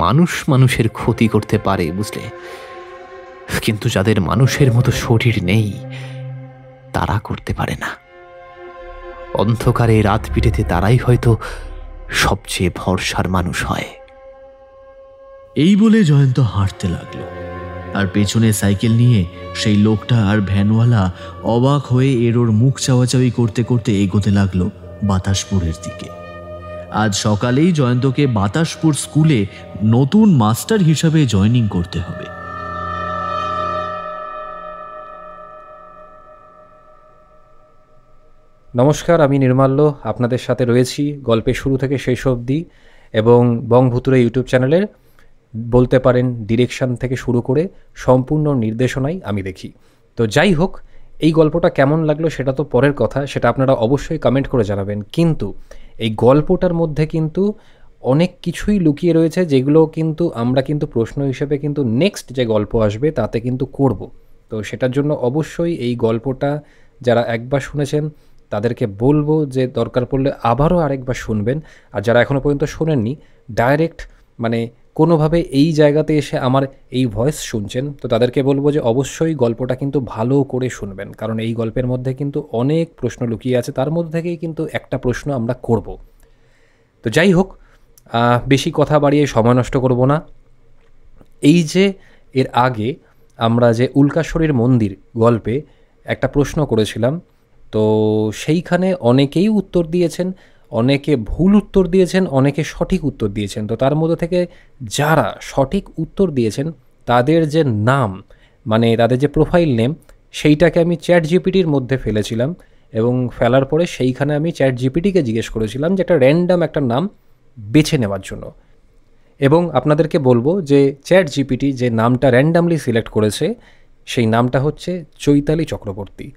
মানুষ মানুষের ক্ষতি করতে পারে বুঝলে, কিন্তু যাদের মানুষের মতো শরীর নেই তারা করতে পারে না। অন্ধকারে রাত পিঠেতে তারাই হয়তো সবচেয়ে ভরসার মানুষ হয়। এই বলে জয়ন্ত হাঁটতে লাগলো, আর পেছনে সাইকেল নিয়ে সেই লোকটা আর ভ্যানওয়ালা অবাক হয়ে এর মুখ চাওয়াচাওয়ি করতে করতে এগোতে লাগলো বাতাসপুরের দিকে। আজ সকালেই জয়ন্তকে বাতাসপুর স্কুলে নতুন মাস্টার হিসাবে জয়েনিং করতে হবে। নমস্কার, আমি নির্মাল্য আপনাদের সাথে রয়েছি গল্পের শুরু থেকে শেষ অবধি, এবং বংভূতুরে ইউটিউব চ্যানেলের বলতে পারেন ডিরেকশন থেকে শুরু করে সম্পূর্ণ নির্দেশনাই আমি দেখি। তো যাই হোক, এই গল্পটা কেমন লাগলো সেটা তো পরের কথা, সেটা আপনারা অবশ্যই কমেন্ট করে জানাবেন। কিন্তু এই গল্পটার মধ্যে কিন্তু অনেক কিছুই লুকিয়ে রয়েছে, যেগুলো কিন্তু আমরা কিন্তু প্রশ্ন হিসেবে কিন্তু নেক্সট যে গল্প আসবে তাতে কিন্তু করব। তো সেটার জন্য অবশ্যই এই গল্পটা যারা একবার শুনেছেন তাদেরকে বলবো যে দরকার পড়লে আবারও আরেকবার শুনবেন। আর যারা এখনও পর্যন্ত শোনেননি, ডাইরেক্ট মানে কোনোভাবে এই জায়গাতে এসে আমার এই ভয়েস শুনছেন, তো তাদেরকে বলবো যে অবশ্যই গল্পটা কিন্তু ভালো করে শুনবেন, কারণ এই গল্পের মধ্যে কিন্তু অনেক প্রশ্ন লুকিয়ে আছে। তার মধ্যে থেকেই কিন্তু একটা প্রশ্ন আমরা করব। তো যাই হোক, বেশি কথা বাড়িয়ে সময় নষ্ট করব না। এই যে এর আগে আমরা যে উল্কাশ্বরীর মন্দির গল্পে একটা প্রশ্ন করেছিলাম, তো সেইখানে অনেকেই উত্তর দিয়েছেন, অনেকে ভুল উত্তর দিয়েছেন, অনেকে সঠিক উত্তর দিয়েছেন। তো তার মধ্যে থেকে যারা সঠিক উত্তর দিয়েছেন তাদের যে নাম, মানে তাদের যে প্রোফাইল নেম, সেইটাকে আমি চ্যাট জিপিটির মধ্যে ফেলেছিলাম, এবং ফেলার পরে সেইখানে আমি চ্যাট জিপিটিকে জিজ্ঞেস করেছিলাম যে একটা র্যান্ডাম একটা নাম বেছে নেওয়ার জন্য। এবং আপনাদেরকে বলবো যে চ্যাট জিপিটি যে নামটা র্যান্ডামলি সিলেক্ট করেছে সেই নামটা হচ্ছে চৈতালি চক্রবর্তী।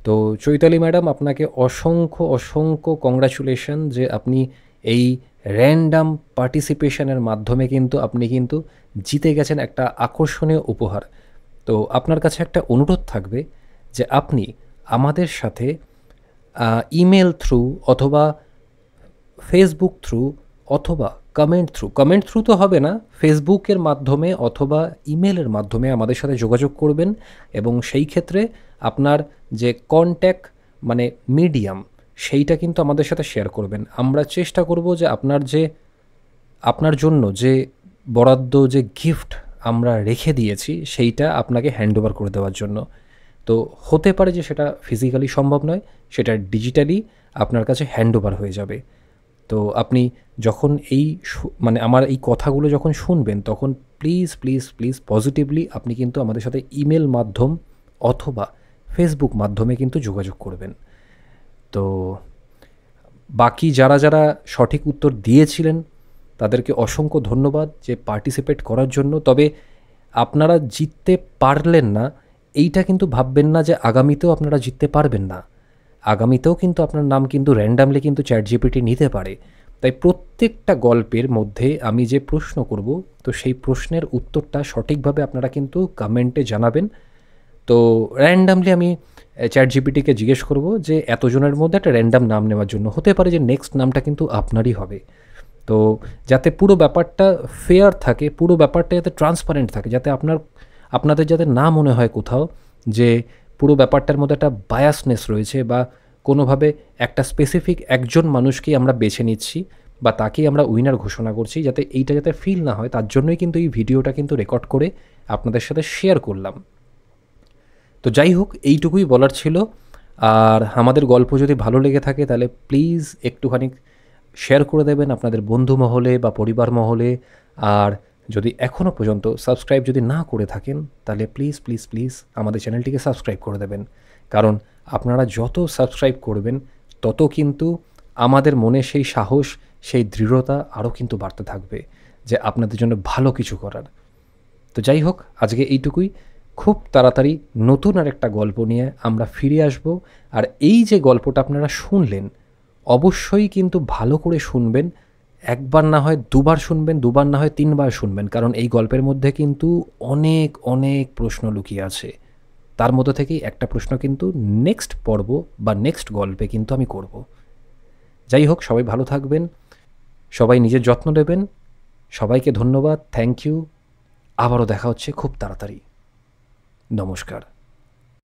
তো চৈতালি ম্যাডাম, আপনাকে অসংখ্য অসংখ্য কংগ্রাচুলেশন যে আপনি এই র্যান্ডাম পার্টিসিপেশনের মাধ্যমে কিন্তু আপনি কিন্তু জিতে গেছেন একটা আকর্ষণীয় উপহার। তো আপনার কাছে একটা অনুরোধ থাকবে যে আপনি আমাদের সাথে ইমেল থ্রু অথবা ফেসবুক থ্রু অথবা কমেন্ট থ্রু তো হবে না, ফেসবুকের মাধ্যমে অথবা ইমেলের মাধ্যমে আমাদের সাথে যোগাযোগ করবেন, এবং সেই ক্ষেত্রে আপনার যে কন্ট্যাক্ট মানে মিডিয়াম সেইটা কিন্তু আমাদের সাথে শেয়ার করবেন। আমরা চেষ্টা করব যে আপনার জন্য যে বরাদ্দ যে গিফট আমরা রেখে দিয়েছি সেইটা আপনাকে হ্যান্ডওভার করে দেওয়ার জন্য। তো হতে পারে যে সেটা ফিজিক্যালি সম্ভব নয়, সেটা ডিজিটালি আপনার কাছে হ্যান্ডওভার হয়ে যাবে। তো আপনি যখন এই মানে আমার এই কথাগুলো যখন শুনবেন তখন প্লিজ প্লিজ প্লিজ পজিটিভলি আপনি কিন্তু আমাদের সাথে ইমেল মাধ্যম অথবা ফেসবুক মাধ্যমে কিন্তু যোগাযোগ করবেন। তো বাকি যারা যারা সঠিক উত্তর দিয়েছিলেন তাদেরকে অসংখ্য ধন্যবাদ যে পার্টিসিপেট করার জন্য। তবে আপনারা জিততে পারলেন না এইটা কিন্তু ভাববেন না যে আগামীতেও আপনারা জিততে পারবেন না। আগামীতেও কিন্তু আপনার নাম কিন্তু র্যান্ডামলি কিন্তু চ্যাট জিপিটি নিতে পারে। তাই প্রত্যেকটা গল্পের মধ্যে আমি যে প্রশ্ন করব, তো সেই প্রশ্নের উত্তরটা সঠিকভাবে আপনারা কিন্তু কমেন্টে জানাবেন। তো র্যান্ডামলি আমি চ্যাট জিপিটিকে জিজ্ঞেস করব যে এতজনের মধ্যে একটা র্যান্ডাম নাম নেওয়ার জন্য। হতে পারে যে নেক্সট নামটা কিন্তু আপনারই হবে। তো যাতে পুরো ব্যাপারটা ফেয়ার থাকে, পুরো ব্যাপারটা যাতে ট্রান্সপারেন্ট থাকে, যাতে আপনাদের যাতে না মনে হয় কোথাও যে পুরো ব্যাপারটার মধ্যে একটা বায়াসনেস রয়েছে বা কোনোভাবে একটা স্পেসিফিক একজন মানুষকেই আমরা বেছে নিচ্ছি বা তাকেই আমরা উইনার ঘোষণা করছি, যাতে এইটা যাতে ফিল না হয় তার জন্যই কিন্তু এই ভিডিওটা কিন্তু রেকর্ড করে আপনাদের সাথে শেয়ার করলাম। তো যাই হোক, এইটুকুই বলার ছিল। আর আমাদের গল্প যদি ভালো লেগে থাকে তাহলে প্লিজ একটুখানি শেয়ার করে দেবেন আপনাদের বন্ধু মহলে বা পরিবার মহলে। আর যদি এখনও পর্যন্ত সাবস্ক্রাইব যদি না করে থাকেন তাহলে প্লিজ প্লিজ প্লিজ আমাদের চ্যানেলটিকে সাবস্ক্রাইব করে দেবেন, কারণ আপনারা যত সাবস্ক্রাইব করবেন তত কিন্তু আমাদের মনে সেই সাহস, সেই দৃঢ়তা আরও কিন্তু বাড়তে থাকবে যে আপনাদের জন্য ভালো কিছু করার। তো যাই হোক, আজকে এইটুকুই। খুব তাড়াতাড়ি নতুন আর একটা গল্প নিয়ে আমরা ফিরে আসব। আর এই যে গল্পটা আপনারা শুনলেন, অবশ্যই কিন্তু ভালো করে শুনবেন। একবার না হয় দুবার শুনবেন, দুবার না হয় তিনবার শুনবেন, কারণ এই গল্পের মধ্যে কিন্তু অনেক অনেক প্রশ্ন লুকিয়ে আছে। তার মধ্যে থেকেই একটা প্রশ্ন কিন্তু নেক্সট পর্ব বা নেক্সট গল্পে কিন্তু আমি করব। যাই হোক, সবাই ভালো থাকবেন, সবাই নিজের যত্ন নেবেন। সবাইকে ধন্যবাদ, থ্যাংক ইউ। আবারও দেখা হচ্ছে খুব তাড়াতাড়ি। নমস্কার।